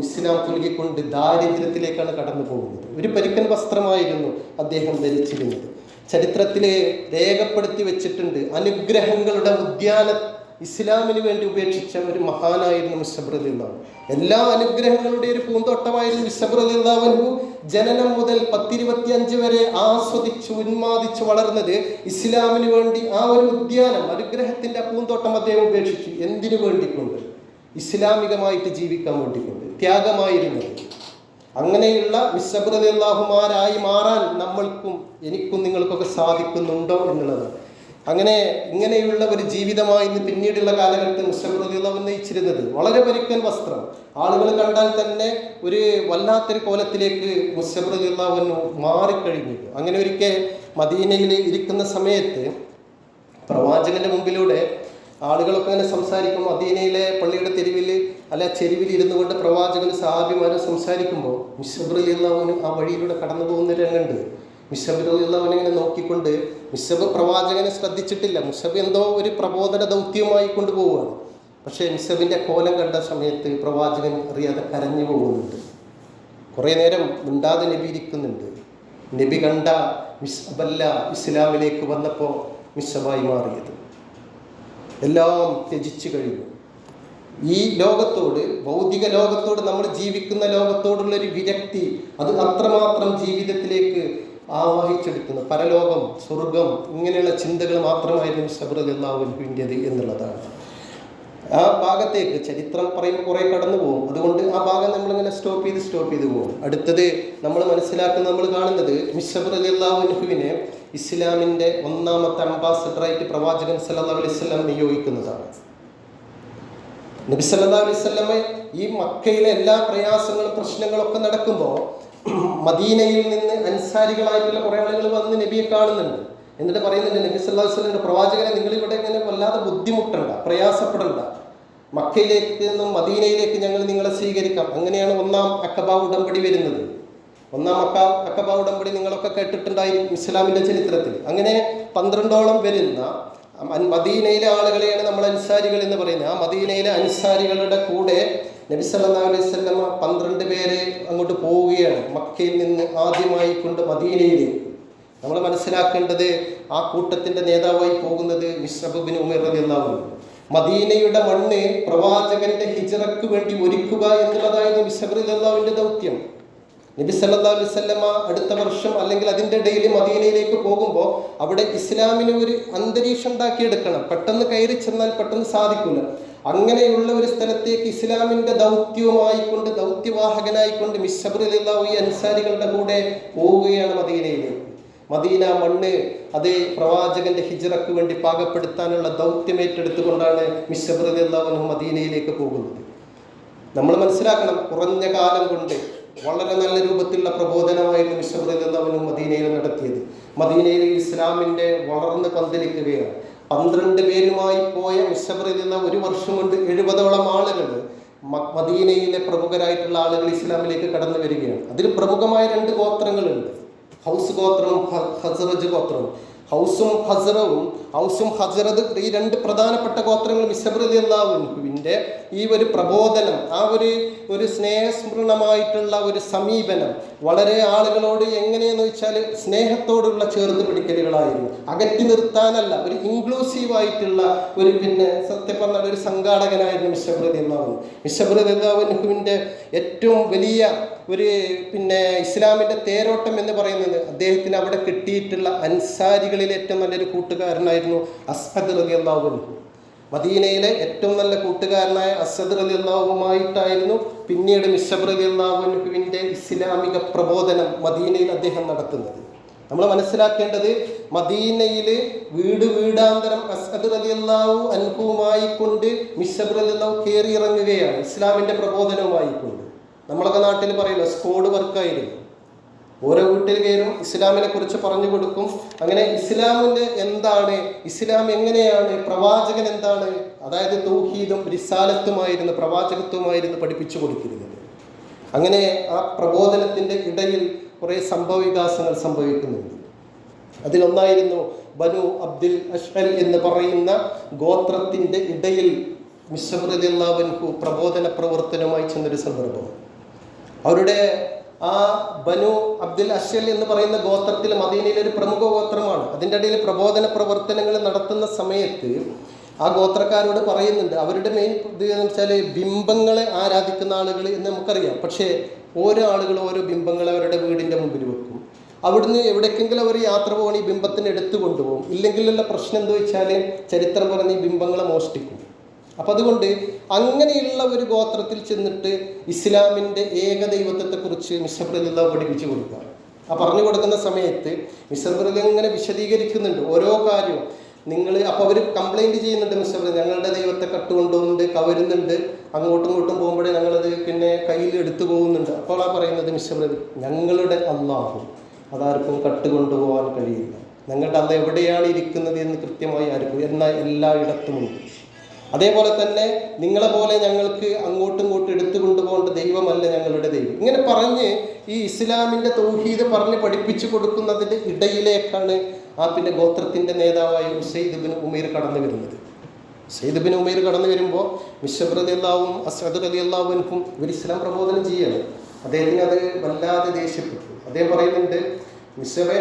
ഇസ്ലാം പുലുകിക്കൊണ്ട് ദാരിദ്ര്യത്തിലേക്കാണ് കടന്നു പോകുന്നത്. ഒരു പരുക്കൻ വസ്ത്രമായിരുന്നു അദ്ദേഹം ധരിച്ചിരുന്നത്. ചരിത്രത്തിൽ രേഖപ്പെടുത്തി വെച്ചിട്ടുണ്ട്. അനുഗ്രഹങ്ങളുടെ ഉദ്യാനം ഇസ്ലാമിന് വേണ്ടി ഉപേക്ഷിച്ച ഒരു മഹാനായിരുന്നു മിസ്ബർ റളിയല്ലാഹു. എല്ലാ അനുഗ്രഹങ്ങളുടെ ഒരു പൂന്തോട്ടമായിരുന്നു മിസ്ബർ റളിയല്ലാഹു. ജനനം മുതൽ 10-25 വരെ ആസ്വദിച്ച് ഉന്മാദിച്ച് വളർന്നത് ഇസ്ലാമിന് വേണ്ടി. ആ ഒരു ഉദ്യാനം, അനുഗ്രഹത്തിന്റെ പൂന്തോട്ടം അദ്ദേഹം ഉപേക്ഷിച്ചു. എന്തിനു വേണ്ടിക്കൊണ്ട്? ഇസ്ലാമികമായിട്ട് ജീവിക്കാൻ വേണ്ടിക്കൊണ്ട്. ത്യാഗമായിരുന്നത്. അങ്ങനെയുള്ള മിസ്ബർ റളിയല്ലാഹുമാരായി മാറാൻ നമ്മൾക്കും എനിക്കും നിങ്ങൾക്കൊക്കെ സാധിക്കുന്നുണ്ടോ എന്നുള്ളതാണ്. ഇങ്ങനെയുള്ള ഒരു ജീവിതമായിരുന്നു പിന്നീടുള്ള കാലഘട്ടത്തിൽ മിസ്ബർ റളിയല്ലാഹു നയിച്ചിരുന്നത്. വളരെ പരുക്കൻ വസ്ത്രം, ആളുകൾ കണ്ടാൽ തന്നെ ഒരു വല്ലാത്തൊരു കോലത്തിലേക്ക് മിസ്ബർ റളിയല്ലാഹു മാറിക്കഴിഞ്ഞു. അങ്ങനെ ഒരിക്കൽ മദീനയിൽ ഇരിക്കുന്ന സമയത്ത് പ്രവാചകന്റെ മുമ്പിലൂടെ ആളുകളൊക്കെ അങ്ങനെ സംസാരിക്കും. മദീനയിലെ പള്ളിയുടെ ചെരുവിൽ ഇരുന്നു കൊണ്ട് പ്രവാചകന് സഹാബിമാരും സംസാരിക്കുമ്പോൾ മിസ്ബർ റളിയല്ലാഹു ആ വഴിയിലൂടെ കടന്നു പോകുന്ന രംഗമുണ്ട്. മിസ്ബർ റളിയല്ലാഹു ഇങ്ങനെ നോക്കിക്കൊണ്ട്, മിസ്ബ് പ്രവാചകനെ ശ്രദ്ധിച്ചിട്ടില്ല. മിസ്ബ് എന്തോ ഒരു പ്രബോധന ദൗത്യമായി കൊണ്ടുപോവുകയാണ്. പക്ഷേ മിസ്ബിന്റെ കോലം കണ്ട സമയത്ത് പ്രവാചകൻ അറിയാതെ കരഞ്ഞു പോകുന്നുണ്ട്. കുറേ നേരം മിണ്ടാതെ നബി ഇരിക്കുന്നുണ്ട്. നബി കണ്ട മിസ്ബല്ല ഇസ്ലാമിലേക്ക് വന്നപ്പോൾ മിസ്ബായി മാറിയത്. എല്ലാം ത്യജിച്ചു കഴിഞ്ഞു. ഈ ലോകത്തോട്, ഭൗതിക ലോകത്തോട്, നമ്മൾ ജീവിക്കുന്ന ലോകത്തോടുള്ളൊരു വിരക്തി, അത് അത്രമാത്രം ജീവിതത്തിലേക്ക് ആവാഹിച്ചെടുക്കുന്നു. പരലോകം, സ്വർഗം, ഇങ്ങനെയുള്ള ചിന്തകൾ മാത്രമായിരുന്നു മിസ്ബർ റളിയല്ലാഹുവിൻ്റേത് എന്നുള്ളതാണ്. ആ ഭാഗത്തേക്ക് ചരിത്രം പറയുമ്പോൾ കുറേ കടന്നു പോകും. അതുകൊണ്ട് ആ ഭാഗം നമ്മളിങ്ങനെ സ്റ്റോപ്പ് ചെയ്ത് പോകും. അടുത്തത് നമ്മൾ കാണുന്നത് മിസ്ബർ റളിയല്ലാഹുവിനെ ഇസ്ലാമിൻ്റെ ഒന്നാമത്തെ അംബാസഡറായിട്ട് പ്രവാചകൻ സല്ലല്ലാഹു അലൈഹി വസല്ലം നിയോഗിക്കുന്നതാണ്. നബി സല്ലല്ലാഹു അലൈഹി വസല്ലം ഈ മക്കയിലെ എല്ലാ പ്രയാസങ്ങളും പ്രശ്നങ്ങളൊക്കെ നടക്കുമ്പോൾ മദീനയിൽ നിന്ന് അൻസാരികളായിട്ടുള്ള കുറേ ആളുകൾ വന്ന് നബിയെ കാണുന്നുണ്ട്. എന്നിട്ട് പറയുന്നുണ്ട്, നബി സല്ലല്ലാഹു അലൈഹി വസല്ലം പ്രവാചകനെ, നിങ്ങളിവിടെ ഇങ്ങനെ വല്ലാതെ ബുദ്ധിമുട്ടണ്ട, പ്രയാസപ്പെടണ്ട, മക്കയിലേക്ക് നിന്നും മദീനയിലേക്ക് ഞങ്ങൾ നിങ്ങളെ സ്വീകരിക്കാം. അങ്ങനെയാണ് ഒന്നാം അഖബ ഉടമ്പടി വരുന്നത്. ഒന്നാം അഖബ ഉടമ്പടി നിങ്ങളൊക്കെ കേട്ടിട്ടുണ്ടായിരിക്കും ഇസ്ലാമിൻ്റെ ചരിത്രത്തിൽ. അങ്ങനെ 12ഓളം വരുന്ന മദീനയിലെ ആളുകളെയാണ് നമ്മൾ അൻസാരികൾ എന്ന് പറയുന്നത്. ആ മദീനയിലെ അൻസാരികളുടെ കൂടെ നബി സല്ലല്ലാഹു അലൈഹി വസല്ലം 12 പേര് അങ്ങോട്ട് പോവുകയാണ്. മക്കയിൽ നിന്ന് ആദ്യമായി കൊണ്ട് മദീനയിലേക്ക്. നമ്മൾ മനസ്സിലാക്കേണ്ടത്, ആ കൂട്ടത്തിന്റെ നേതാവായി പോകുന്നത് മിസ്അബ് ബിൻ ഉമൈർ റളിയല്ലാഹു. മദീനയുടെ മണ്ണ് പ്രവാചകന്റെ ഹിജ്റക്ക് വേണ്ടി ഒരുക്കുക എന്നുള്ളതായിരുന്നു മിസ്അബ് റളിയല്ലാഹുവിന്റെ ദൗത്യം. നബി സല്ലല്ലാഹു അലൈഹി വസല്ലമ അടുത്ത വർഷം അല്ലെങ്കിൽ അതിൻ്റെ ഇടയിൽ മദീനയിലേക്ക് പോകുമ്പോൾ അവിടെ ഇസ്ലാമിന് ഒരു അന്തരീക്ഷം ഉണ്ടാക്കിയെടുക്കണം. പെട്ടെന്ന് കയറി ചെന്നാൽ പെട്ടെന്ന് സാധിക്കില്ല. അങ്ങനെയുള്ള ഒരു സ്ഥലത്തേക്ക് ഇസ്ലാമിൻ്റെ ദൗത്യവുമായിക്കൊണ്ട്, ദൗത്യവാഹകനായിക്കൊണ്ട് മിസ്അബ് റളിയല്ലാഹു ഈ അൻസാരികളുടെ കൂടെ പോവുകയാണ് മദീനയിലേക്ക്. മദീന മണ്ണ് അതേ പ്രവാചകന്റെ ഹിജ്റക്ക് വേണ്ടി പാകപ്പെടുത്താനുള്ള ദൗത്യം ഏറ്റെടുത്തുകൊണ്ടാണ് മിസ്അബ് റളിയല്ലാഹു മദീനയിലേക്ക് പോകുന്നത്. നമ്മൾ മനസ്സിലാക്കണം, കുറഞ്ഞ കാലം കൊണ്ട് വളരെ നല്ല രൂപത്തിലുള്ള പ്രബോധനമായിരുന്നു മിസ്അബ് റളിയല്ലാഹു മദീനയിൽ നടത്തിയത്. മദീനയിൽ ഇസ്ലാമിൻ്റെ വളർന്ന് പന്തലിക്കുകയാണ്. 12 പേരുമായി പോയ മിസ്അബ് റളിയല്ലാഹു ഒരു വർഷം കൊണ്ട് 70ഓളം ആളുകൾ, മദീനയിലെ പ്രമുഖരായിട്ടുള്ള ആളുകൾ ഇസ്ലാമിലേക്ക് കടന്നു വരികയാണ്. അതിൽ പ്രമുഖമായ 2 ഗോത്രങ്ങളുണ്ട്, ഹൗസ് ഗോത്രവും ഖസ്റജ് ഗോത്രവും. ഹൗസും ഹസറത് ഈ രണ്ട് പ്രധാനപ്പെട്ട ഗോത്രങ്ങൾ മിസ്ഹബ് റളിയല്ലാഹു അൻഹുവിൻ്റെ ഈ ഒരു പ്രബോധനം, ആ ഒരു സ്നേഹസ്മരണമായിട്ടുള്ള ഒരു സമീപനം വളരെ ആളുകളോട് എങ്ങനെയെന്ന് വെച്ചാൽ സ്നേഹത്തോടുള്ള ചേർന്ന് പിടിക്കലുകളായിരുന്നു. അകറ്റി നിർത്താനല്ല, ഒരു ഇൻക്ലൂസീവായിട്ടുള്ള ഒരു സത്യം പറഞ്ഞാൽ ഒരു സംഘാടകനായിരുന്നു മിസ്ഹബ് റളിയല്ലാഹു അൻഹുവിൻ്റെ ഏറ്റവും വലിയ ഒരു ഇസ്ലാമിൻ്റെ തേരോട്ടം എന്ന് പറയുന്നത് അദ്ദേഹത്തിന് അവിടെ കിട്ടിയിട്ടുള്ള അൻസാരികളിൽ ഏറ്റവും നല്ലൊരു കൂട്ടുകാരനായിരുന്നു അസ്അദ് റളിയല്ലാഹു അൻഹു. മദീനയിലെ ഏറ്റവും നല്ല കൂട്ടുകാരനായ അസ്അദ് റളിയല്ലാഹുവുമായിട്ടായിരുന്നു പിന്നീട് മിസ്ഹബ് റളിയല്ലാഹു അൻഹുവിൻ്റെ ഇസ്ലാമിക പ്രബോധനം മദീനയിൽ അദ്ദേഹം നടത്തുന്നത്. നമ്മൾ മനസ്സിലാക്കേണ്ടത്, മദീനയിൽ വീടാന്തരം അസ്അദ് റളിയല്ലാഹു അൻഹുവുമായി കൊണ്ട് മിസ്ഹബ് റളിയല്ലാഹു കയറി ഇറങ്ങുകയാണ് ഇസ്ലാമിൻ്റെ പ്രബോധനവുമായി കൊണ്ട്. നമ്മളൊക്കെ നാട്ടിൽ പറയില്ല, സ്ക്വാഡ് വർക്കായിരുന്നു. ഓരോ വീട്ടിൽ കയറും, ഇസ്ലാമിനെ കുറിച്ച് പറഞ്ഞു കൊടുക്കും. അങ്ങനെ ഇസ്ലാമിൻ്റെ എന്താണ്, ഇസ്ലാം എങ്ങനെയാണ്, പ്രവാചകൻ എന്താണ്, അതായത് തൗഹീദും റിസാലത്തുമായിരുന്നു, പ്രവാചകത്വമായിരുന്നു പഠിപ്പിച്ചു കൊടുത്തിരുന്നത്. അങ്ങനെ ആ പ്രബോധനത്തിൻ്റെ ഇടയിൽ കുറേ സംഭവവികാസങ്ങൾ സംഭവിക്കുന്നുണ്ട്. അതിലൊന്നായിരുന്നു ബനു അബ്ദുൽ അഷ്അൽ എന്ന് പറയുന്ന ഗോത്രത്തിൻ്റെ ഇടയിൽ മിസ്ഹബ് റളിയല്ലാഹു അൻഹു പ്രബോധന പ്രവർത്തനവുമായി ചെന്നൊരു സന്ദർഭം. അവരുടെ ആ ബനു അബ്ദുൽ അഷ്അൽ എന്ന് പറയുന്ന ഗോത്രത്തിൽ മദീനയിലെ ഒരു പ്രമുഖ ഗോത്രമാണ്. അതിൻ്റെ ഇടയിൽ പ്രബോധന പ്രവർത്തനങ്ങൾ നടത്തുന്ന സമയത്ത് ആ ഗോത്രക്കാരോട് പറയുന്നുണ്ട്, അവരുടെ മെയിൻ ഇത് എന്ന് വെച്ചാൽ ബിംബങ്ങളെ ആരാധിക്കുന്ന ആളുകൾ എന്ന് നമുക്കറിയാം. പക്ഷേ ഓരോ ആളുകളും ഓരോ ബിംബങ്ങളെ അവരുടെ വീടിൻ്റെ മുമ്പിൽ വെക്കും. അവിടുന്ന് എവിടേക്കെങ്കിലും അവർ യാത്ര പോകണം, ഈ ബിംബത്തിന് എടുത്തു കൊണ്ടുപോകും. ഇല്ലെങ്കിലുള്ള പ്രശ്നം എന്താ വെച്ചാൽ ചരിത്രം പറഞ്ഞ് ഈ ബിംബങ്ങളെ മോഷ്ടിക്കും. അപ്പം അതുകൊണ്ട് അങ്ങനെയുള്ള ഒരു ഗോത്രത്തിൽ ചെന്നിട്ട് ഇസ്ലാമിൻ്റെ ഏകദൈവത്വത്തെക്കുറിച്ച് മിസ്ഹബ് റളിയല്ലാഹു പഠിപ്പിച്ചു കൊടുക്കുക. ആ പറഞ്ഞു കൊടുക്കുന്ന സമയത്ത് മിസ്ഹബ് റളിയല്ലാഹു ഇങ്ങനെ വിശദീകരിക്കുന്നുണ്ട് ഓരോ കാര്യവും. അപ്പോൾ അവർ കംപ്ലൈൻറ്റ് ചെയ്യുന്നുണ്ട്, മിസ്ഹബ് ഞങ്ങളുടെ ദൈവത്തെ കട്ടുകൊണ്ടുപോകുന്നുണ്ട്, കവരുന്നുണ്ട്, അങ്ങോട്ടും ഇങ്ങോട്ടും പോകുമ്പോഴേ ഞങ്ങളത് കയ്യിൽ എടുത്തു പോകുന്നുണ്ട്. അപ്പോൾ ആ പറയുന്നത് മിസ്ഹബ് ഞങ്ങളുടെ അല്ലാഹു അതാർക്കും കട്ടുകൊണ്ടുപോകാൻ കഴിയില്ല. ഞങ്ങളുടെ അല്ല എവിടെയാണ് ഇരിക്കുന്നത് എന്ന് കൃത്യമായി ആർക്കും, എന്നാൽ എല്ലായിടത്തുമുണ്ട്. അതേപോലെ തന്നെ നിങ്ങളെ പോലെ ഞങ്ങൾക്ക് അങ്ങോട്ടും ഇങ്ങോട്ടും എടുത്തു കൊണ്ടുപോകേണ്ട ദൈവമല്ല ഞങ്ങളുടെ ദൈവം. ഇങ്ങനെ പറഞ്ഞ് ഈ ഇസ്ലാമിൻ്റെ തൗഹീദ് പറഞ്ഞ് പഠിപ്പിച്ചു കൊടുക്കുന്നതിൻ്റെ ഇടയിലേക്കാണ് ആ ഗോത്രത്തിൻ്റെ നേതാവായ ഉസൈദ് ബിൻ ഉമൈർ കടന്നു വരുന്നത്. ഉസൈദ് ബിൻ ഉമൈർ കടന്നു വരുമ്പോൾ മിസ്ഹബ് റളിയല്ലാഹുവും അസ്അദ് റളിയല്ലാഹു അൻഹും ഇവർ ഇസ്ലാം പ്രബോധനം ചെയ്യണം. അദ്ദേഹത്തിന് അത് വല്ലാതെ ദേഷ്യപ്പെട്ടു. അദ്ദേഹം പറയുന്നുണ്ട്, മിസ്ഹബേ,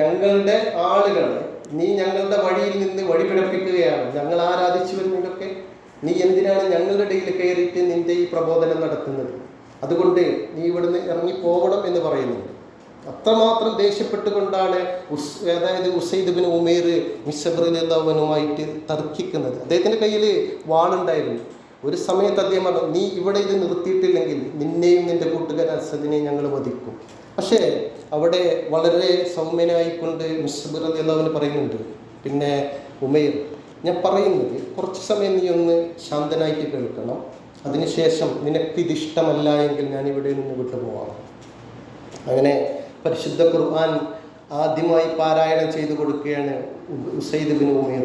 ഞങ്ങളുടെ ആളുകളെ നീ ഞങ്ങളുടെ വഴിയിൽ നിന്ന് വഴി പിഴപ്പിക്കുകയാണ്. ഞങ്ങൾ ആരാധിച്ചു വരുന്നതൊക്കെ നീ എന്തിനാണ് ഞങ്ങളുടെ ഇടയിൽ കയറിയിട്ട് നിന്റെ ഈ പ്രബോധനം നടത്തുന്നത്? അതുകൊണ്ട് നീ ഇവിടുന്ന് ഇറങ്ങിപ്പോകണം എന്ന് പറയുന്നുണ്ട്. അത്രമാത്രം ദേഷ്യപ്പെട്ടുകൊണ്ടാണ് അതായത് ഉസൈദ് ബിൻ ഉമൈർ മിസ്ഹബ് റളിയല്ലാഹു അൻഹുമായിട്ട് തർക്കിക്കുന്നത്. അദ്ദേഹത്തിൻ്റെ കയ്യിൽ വാളുണ്ടായിരുന്നു. ഒരു സമയത്ത് അദ്ദേഹം പറഞ്ഞു, നീ ഇവിടെ ഇത് നിർത്തിയിട്ടില്ലെങ്കിൽ നിന്നെയും നിന്റെ കൂട്ടുകാരൻ അസദിനെയും ഞങ്ങൾ വധിക്കും. പക്ഷേ അവിടെ വളരെ സൗമ്യനായിക്കൊണ്ട് മിസ്ഹബ് റളിയല്ലാഹു അൻഹു പറയുന്നുണ്ട്, ഉമൈർ, ഞാൻ പറയുന്നത് കുറച്ച് സമയം നീ ഒന്ന് ശാന്തനായിട്ട് കേൾക്കണം. അതിനുശേഷം നിനക്കിതിഷ്ടമല്ല എങ്കിൽ ഞാൻ ഇവിടെ നിന്ന് വിട്ടുപോകാം. അങ്ങനെ പരിശുദ്ധ ഖുർആൻ ആദ്യമായി പാരായണം ചെയ്തു കൊടുക്കുകയാണ് ഉസൈദ് ബിൻ ഉമൈർ.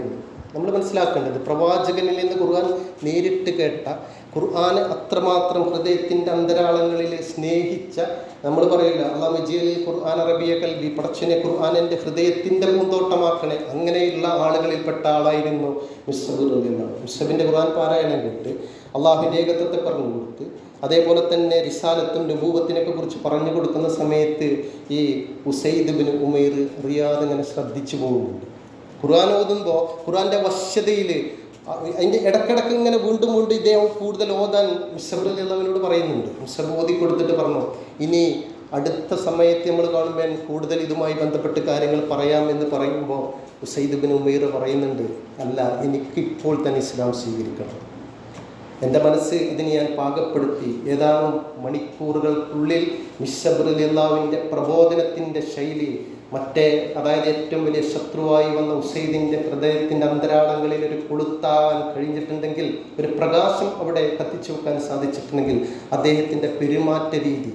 നമ്മൾ മനസ്സിലാക്കേണ്ടത്, പ്രവാചകനിൽ നിന്ന് ഖുർആൻ നേരിട്ട് കേട്ട, ഖുർആൻ അത്രമാത്രം ഹൃദയത്തിൻ്റെ അന്തരാളങ്ങളിൽ സ്നേഹിച്ച, നമ്മൾ പറയില്ല അല്ലാഹു ജഅലൽ ഖുർആന റബിയ ഖൽബി, പടച്ചനെ ഖുർആൻ എൻ്റെ ഹൃദയത്തിൻ്റെ പൂന്തോട്ടമാക്കണേ, അങ്ങനെയുള്ള ആളുകളിൽപ്പെട്ട ആളായിരുന്നു മിസ്ഹബ് റളിയല്ലാഹു അൻഹു. മിസ്ഹബിൻ്റെ ഖുർആൻ പാരായണം കേട്ട് അള്ളാഹുവിൻ്റെ ഏകത്വത്തെ പറഞ്ഞു കൊടുത്ത്, അതേപോലെ തന്നെ റിസാലത്തും നബൂവത്തിനൊക്കെ കുറിച്ച് പറഞ്ഞു കൊടുക്കുന്ന സമയത്ത് ഈ ഉസൈദ് ബിൻ ഉമൈർ റിയാദ് ഇങ്ങനെ ശ്രദ്ധിച്ചു പോകുന്നുണ്ട്. ഖുർആൻ ഓതുമ്പോൾ ഖുർആൻ്റെ വശ്യതയിൽ അതിൻ്റെ ഇടക്കിടക്ക് ഇങ്ങനെ വീണ്ടും ഇദ്ദേഹം കൂടുതൽ ഓതാൻ മിസ്ഹബ് റളിയല്ലാഹു അൻഹുവിനോട് പറയുന്നുണ്ട്. മിസ്ഹബ് ഓതി കൊടുത്തിട്ട് പറഞ്ഞു, ഇനി അടുത്ത സമയത്ത് നമ്മൾ കാണുമ്പോൾ കൂടുതൽ ഇതുമായി ബന്ധപ്പെട്ട് കാര്യങ്ങൾ പറയാമെന്ന് പറയുമ്പോൾ ഉസൈദ് ബിൻ ഉമൈർ പറയുന്നുണ്ട്, അല്ല, എനിക്കിപ്പോൾ തന്നെ ഇസ്ലാം സ്വീകരിക്കണം. എൻ്റെ മനസ്സ് ഇതിന് ഞാൻ പാകപ്പെടുത്തി. ഏതാനും മണിക്കൂറുകൾക്കുള്ളിൽ മിസ്ഹബ് റളിയല്ലാഹുവിൻ്റെ പ്രബോധനത്തിൻ്റെ ശൈലി അതായത് ഏറ്റവും വലിയ ശത്രുവായി വന്ന ഉസൈദിൻ്റെ ഹൃദയത്തിൻ്റെ അന്തരാളങ്ങളിൽ ഒരു കൊളുത്താൻ കഴിഞ്ഞിട്ടുണ്ടെങ്കിൽ, ഒരു പ്രകാശം അവിടെ കത്തിച്ചു വെക്കാൻ സാധിച്ചിട്ടുണ്ടെങ്കിൽ, അദ്ദേഹത്തിൻ്റെ പെരുമാറ്റ രീതി,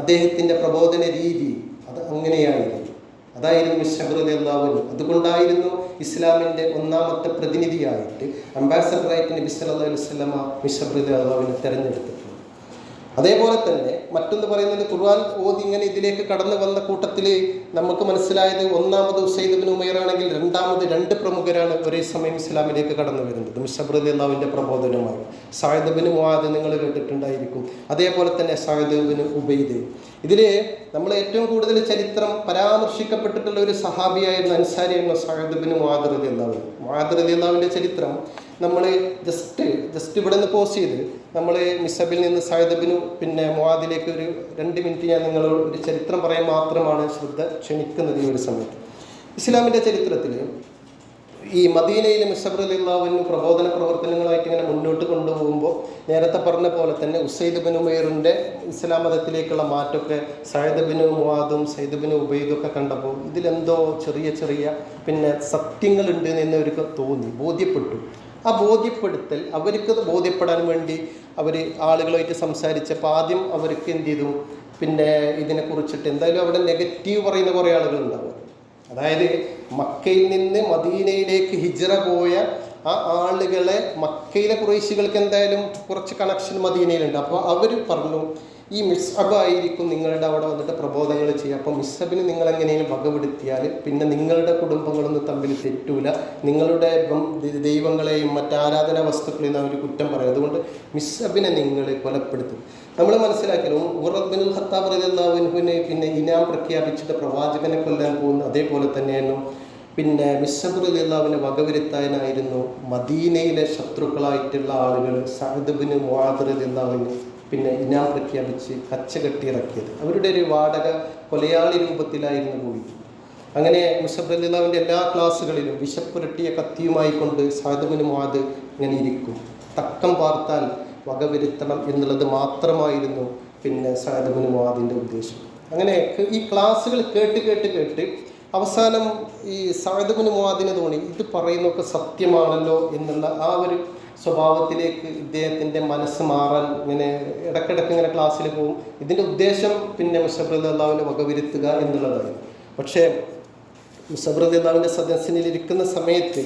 അദ്ദേഹത്തിൻ്റെ പ്രബോധന രീതി അത് അങ്ങനെയായിരുന്നു. അതായിരുന്നു മിസ്ഹബ് റളിയല്ലാഹു അൻഹു. അതുകൊണ്ടായിരുന്നു ഇസ്ലാമിൻ്റെ ഒന്നാമത്തെ പ്രതിനിധിയായിട്ട്, അംബാസഡറായിട്ട് നബി സല്ലല്ലാഹു അലൈഹി വസല്ലമ മിസ്ഹബ് റളിയല്ലാഹു അൻഹുവിനെ തിരഞ്ഞെടുത്തിട്ടുള്ളത്. അതേപോലെ തന്നെ മറ്റൊന്ന് പറയുന്നത്, ഖുർആൻ ഓതി ഇങ്ങനെ ഇതിലേക്ക് കടന്നു വന്ന കൂട്ടത്തിൽ നമുക്ക് മനസ്സിലായത്, ഒന്നാമത് ഉസൈദ് ഇബ്നു ഉമൈർ ആണെങ്കിൽ രണ്ടാമത് രണ്ട് പ്രമുഖരാണ് ഒരേ സമയം ഇസ്ലാമിലേക്ക് കടന്നു വരുന്നത്. മുസ്അബ് റളിയല്ലാഹുവിൻ്റെ പ്രബോധനമായി സഅദ് ഇബ്നു മുആദ് നിങ്ങൾ കേട്ടിട്ടുണ്ടായിരിക്കും. അതേപോലെ തന്നെ സഅദ് ഇബ്നു ഉബൈദ്. ഇതിൽ നമ്മൾ ഏറ്റവും കൂടുതൽ ചരിത്രം പരാമർശിക്കപ്പെട്ടിട്ടുള്ള ഒരു സഹാബിയായിരുന്ന അൻസാരിയായിരുന്ന സഅദ് ഇബ്നു മുആദ് റളിയല്ലാഹു. മുആദ് റളിയല്ലാഹുവിൻ്റെ ചരിത്രം നമ്മൾ ജസ്റ്റ് ഇവിടെ നിന്ന് പോസ് ചെയ്ത് നമ്മൾ മിസ്അബിൽ നിന്ന് സഅദ് ഇബ്നു മുആദിലേക്ക് ഒരു 2 മിനിറ്റ് ഞാൻ നിങ്ങളോട് ഒരു ചരിത്രം പറയാൻ മാത്രമാണ് ശ്രദ്ധ ക്ഷണിക്കുന്നത്. ഈ ഒരു സമയത്ത് ഇസ്ലാമിൻ്റെ ചരിത്രത്തിൽ ഈ മദീനയിൽ മുസ്അബ് റളിയല്ലാഹു അൻഹു പ്രബോധന പ്രവർത്തനങ്ങളായിട്ട് ഇങ്ങനെ മുന്നോട്ട് കൊണ്ടുപോകുമ്പോൾ നേരത്തെ പറഞ്ഞ പോലെ തന്നെ ഉസൈദ് ഇബ്നു ഉമൈറിൻ്റെ ഇസ്ലാം മതത്തിലേക്കുള്ള മാറ്റമൊക്കെ സഅദ് ഇബ്നു മുആദും സഅദ് ഇബ്നു ഉബൈദും ഒക്കെ കണ്ടപ്പോൾ ഇതിലെന്തോ ചെറിയ സത്യങ്ങളുണ്ട് എന്ന് അവർക്ക് തോന്നി, ബോധ്യപ്പെട്ടു. ആ ബോധ്യപ്പെടുത്തൽ അവർക്ക് ബോധ്യപ്പെടാൻ വേണ്ടി അവർ ആളുകളുമായിട്ട് സംസാരിച്ചപ്പോൾ ആദ്യം അവർക്ക് എന്ത് ചെയ്തു, ഇതിനെക്കുറിച്ചിട്ട് എന്തായാലും അവിടെ നെഗറ്റീവ് പറയുന്ന കുറേ ആളുകളുണ്ടാവും. അതായത് മക്കയിൽ നിന്ന് മദീനയിലേക്ക് ഹിജ്റ പോയ ആ ആളുകളെ, മക്കയിലെ ഖുറൈശികൾക്ക് എന്തായാലും കുറച്ച് കണക്ഷൻ മദീനയിലുണ്ട്. അപ്പോൾ അവർ പറഞ്ഞു, ഈ മിസ്അബ് ആയിരിക്കും നിങ്ങളുടെ അവിടെ വന്നിട്ട് പ്രബോധനങ്ങൾ ചെയ്യുക. അപ്പോൾ മിസ്അബിന് നിങ്ങളെങ്ങനെയും വകവെടുത്തിയാൽ പിന്നെ നിങ്ങളുടെ കുടുംബങ്ങളൊന്നും തമ്മിൽ തെറ്റൂല, നിങ്ങളുടെ ദൈവങ്ങളെയും മറ്റാരാധനാ വസ്തുക്കളെയും അവർ കുറ്റം പറയും. അതുകൊണ്ട് മിസ്അബിനെ നിങ്ങൾ കൊലപ്പെടുത്തും. നമ്മൾ മനസ്സിലാക്കിയാലും ഉമർ ഇബ്നുൽ ഖത്താബ് റളിയല്ലാഹു അൻഹുവിന് ഇനാം പ്രഖ്യാപിച്ചിട്ട് പ്രവാചകനെ കൊല്ലാൻ പോകുന്നു. അതേപോലെ തന്നെയായിരുന്നു മിസ്അബ് റളിയല്ലാഹുവിനെ വകവരുത്താനായിരുന്നു മദീനയിലെ ശത്രുക്കളായിട്ടുള്ള ആളുകൾ സഅദ് ഇബ്നു മുആദ് റളിയല്ലാഹുവിന് ഇനാം പ്രഖ്യാപിച്ച് കച്ചകെട്ടിയിറക്കിയത്. അവരുടെ ഒരു വാടക കൊലയാളി രൂപത്തിലായിരുന്നു പോയി. അങ്ങനെ മുസ്അബ് റളിയല്ലാഹുവിൻ്റെ എല്ലാ ക്ലാസ്സുകളിലും വിശപ്പുരട്ടിയ കത്തിയുമായി കൊണ്ട് സഅദ് ഇബ്നു മുആദ് ഇങ്ങനെ ഇരിക്കും. തക്കം പാർത്താൽ വകവരുത്തണം എന്നുള്ളത് മാത്രമായിരുന്നു സഅദ് ഇബ്നു മുആദിൻ്റെ ഉദ്ദേശം. അങ്ങനെ ഈ ക്ലാസ്സുകൾ കേട്ട് അവസാനം ഈ സഅദ് ഇബ്നു മുആദിന് തോന്നി, ഇത് പറയുന്നതൊക്കെ സത്യമാണല്ലോ എന്നുള്ള ആ ഒരു സ്വഭാവത്തിലേക്ക് ഇദ്ദേഹത്തിൻ്റെ മനസ്സ് മാറാൻ ഇങ്ങനെ ഇടയ്ക്കിടയ്ക്ക് ഇങ്ങനെ ക്ലാസ്സിൽ പോകും. ഇതിൻ്റെ ഉദ്ദേശം മുസ്അബ് റളിയല്ലാഹുവിനെ വകവരുത്തുക എന്നുള്ളതായിരുന്നു. പക്ഷേ മുസ്അബ് റളിയല്ലാഹുവിൻ്റെ സദസ്സിനിരിക്കുന്ന സമയത്ത്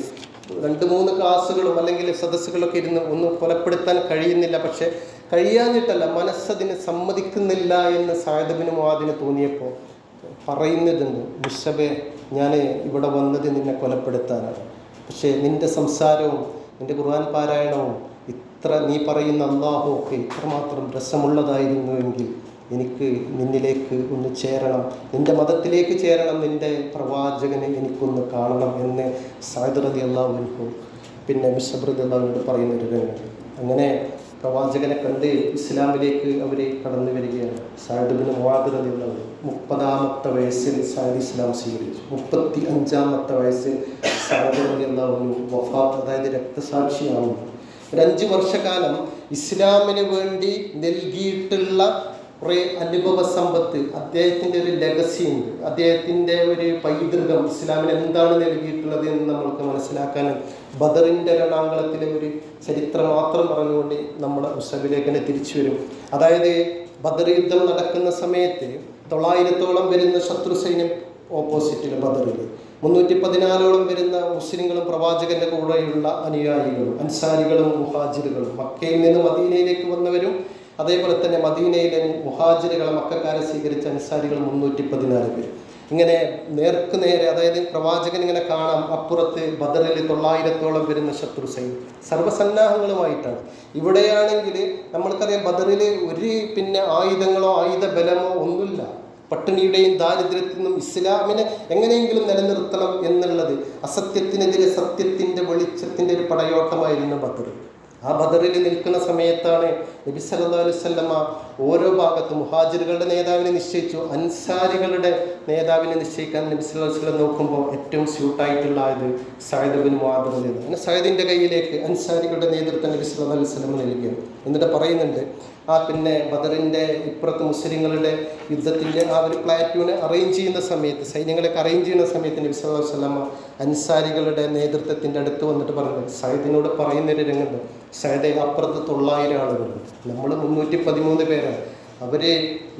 2-3 ക്ലാസ്സുകളും അല്ലെങ്കിൽ സദസ്സുകളൊക്കെ ഇരുന്ന് ഒന്നും കൊലപ്പെടുത്താൻ കഴിയുന്നില്ല. പക്ഷേ കഴിയാഞ്ഞിട്ടല്ല, മനസ്സതിന് സമ്മതിക്കുന്നില്ല എന്ന് സഅദ് ഇബ്നു മുആദിന് തോന്നിയപ്പോൾ പറയുന്നതുണ്ട്, മുസ്അബേ, ഞാൻ ഇവിടെ വന്നത് നിന്നെ കൊലപ്പെടുത്താനാണ്. പക്ഷേ നിൻ്റെ സംസാരവും നിൻ്റെ ഖുർആൻ പാരായണവും നീ പറയുന്ന അല്ലാഹു ഒക്കെ ഇത്രമാത്രം രസമുള്ളതായിരുന്നുവെങ്കിൽ എനിക്ക് നിന്നിലേക്ക് ഒന്ന് ചേരണം, നിൻ്റെ മതത്തിലേക്ക് ചേരണം, നിൻ്റെ പ്രവാചകനെ എനിക്കൊന്ന് കാണണം എന്ന് സഅദ് റളിയല്ലാഹു അൻഹു മുസ്അബ് റളിയല്ലാഹുവിനോട് പറയുന്നൊരു രംഗം. അങ്ങനെ പ്രവാചകനെ കണ്ട് ഇസ്ലാമിലേക്ക് അവർ കടന്നു വരികയാണ്. സഅദ് ഇബ്നു മുആദ് റളിയല്ലാഹു അൻഹു 30-ാമത്തെ വയസ്സിൽ സഅദ് ഇസ്ലാം സ്വീകരിച്ചു. 35-ാമത്തെ വയസ്സിൽ സഅദ് റളിയല്ലാഹു അൻഹു വഫാത്ത്, അതായത് രക്തസാക്ഷിയാവുന്നു. ഒരു 5 വർഷക്കാലം ഇസ്ലാമിന് വേണ്ടി നൽകിയിട്ടുള്ള കുറേ അനുഭവ സമ്പത്ത്, അദ്ദേഹത്തിൻ്റെ ഒരു ലെഗസി ഉണ്ട്, അദ്ദേഹത്തിൻ്റെ ഒരു പൈതൃകം ഇസ്ലാമിന് എന്താണ് നൽകിയിട്ടുള്ളത് എന്ന് നമ്മൾക്ക് മനസ്സിലാക്കാനും ബദറിൻ്റെ രണാങ്കളത്തിലെ ഒരു ചരിത്രം മാത്രം പറഞ്ഞുകൊണ്ട് നമ്മൾ മുസ്അബിലേക്ക് തന്നെ തിരിച്ചു വരും. അതായത് ബദർ യുദ്ധം നടക്കുന്ന സമയത്ത് 900ഓളം വരുന്ന ശത്രു സൈന്യം ഓപ്പോസിറ്റിൽ ബദറിൽ, 314ഓളം വരുന്ന മുസ്ലിങ്ങളും പ്രവാചകൻ്റെ കൂടെയുള്ള അനുയായികളും അൻസാരികളും മുഹാജിറുകളും, മക്കയിൽ നിന്ന് മദീനയിലേക്ക് വന്നവരും അതേപോലെ തന്നെ മദീനയിലെ മുഹാജിറുകളെ മക്കക്കാരെ സ്വീകരിച്ച അൻസാരികൾ 314 പേര്. ഇങ്ങനെ നേർക്ക് നേരെ, അതായത് പ്രവാചകൻ ഇങ്ങനെ കാണാം, അപ്പുറത്ത് ബദറിൽ 900ഓളം വരുന്ന ശത്രു സൈന്യം സർവ്വസന്നാഹങ്ങളുമായിട്ടാണ്. ഇവിടെയാണെങ്കിൽ നമ്മൾക്കറിയാം ബദറിൽ ഒരു ആയുധങ്ങളോ ആയുധ ബലമോ ഒന്നുമില്ല. പട്ടിണിയുടെയും ദാരിദ്ര്യത്തിൽ നിന്നും ഇസ്ലാമിനെ എങ്ങനെയെങ്കിലും നിലനിർത്തണം എന്നുള്ളത്, അസത്യത്തിനെതിരെ സത്യത്തിൻ്റെ വെളിച്ചത്തിൻ്റെ ഒരു പടയോട്ടമായിരുന്നു ബദർ. ആ ബദറിൽ നിൽക്കുന്ന സമയത്താണ് നബി സല്ലല്ലാഹു അലൈഹി വസല്ലമ ഓരോ ഭാഗത്ത് മുഹാജിറുകളുടെ നേതാവിനെ നിശ്ചയിച്ചു, അൻസാരികളുടെ നേതാവിനെ നിശ്ചയിക്കാൻ നബി സല്ലല്ലാഹു അലൈഹി വസല്ലം നോക്കുമ്പോൾ ഏറ്റവും സ്യൂട്ടായിട്ടുള്ള ആയത് സഅദ് ഇബ്നു മുആദ് റളിയല്ലാഹു അൻഹു. അങ്ങനെ സഅദിൻ്റെ കയ്യിലേക്ക് അൻസാരികളുടെ നേതൃത്വം നബി സല്ലല്ലാഹു അലൈഹി വസല്ലം നൽകിയാണ്. എന്നിട്ട് പറയുന്നുണ്ട്, ബദറിൻ്റെ ഇപ്പുറത്ത് മുസ്ലിങ്ങളുടെ യുദ്ധത്തിൻ്റെ ആ ഒരു പ്ലാറ്റൂണ് അറേഞ്ച് ചെയ്യുന്ന സമയത്ത്, സൈന്യങ്ങളൊക്കെ അറേഞ്ച് ചെയ്യുന്ന സമയത്ത് നബി സല്ലല്ലാഹു അലൈഹി വസല്ലം അൻസാരികളുടെ നേതൃത്വത്തിൻ്റെ അടുത്ത് വന്നിട്ട് പറഞ്ഞത്, സഅദിനോട് പറയുന്നൊരു രംഗമുണ്ട്, സഅദേ, അപ്പുറത്ത് 900 ആളുകളുണ്ട്, നമ്മൾ 313 പേരാണ്, അവർ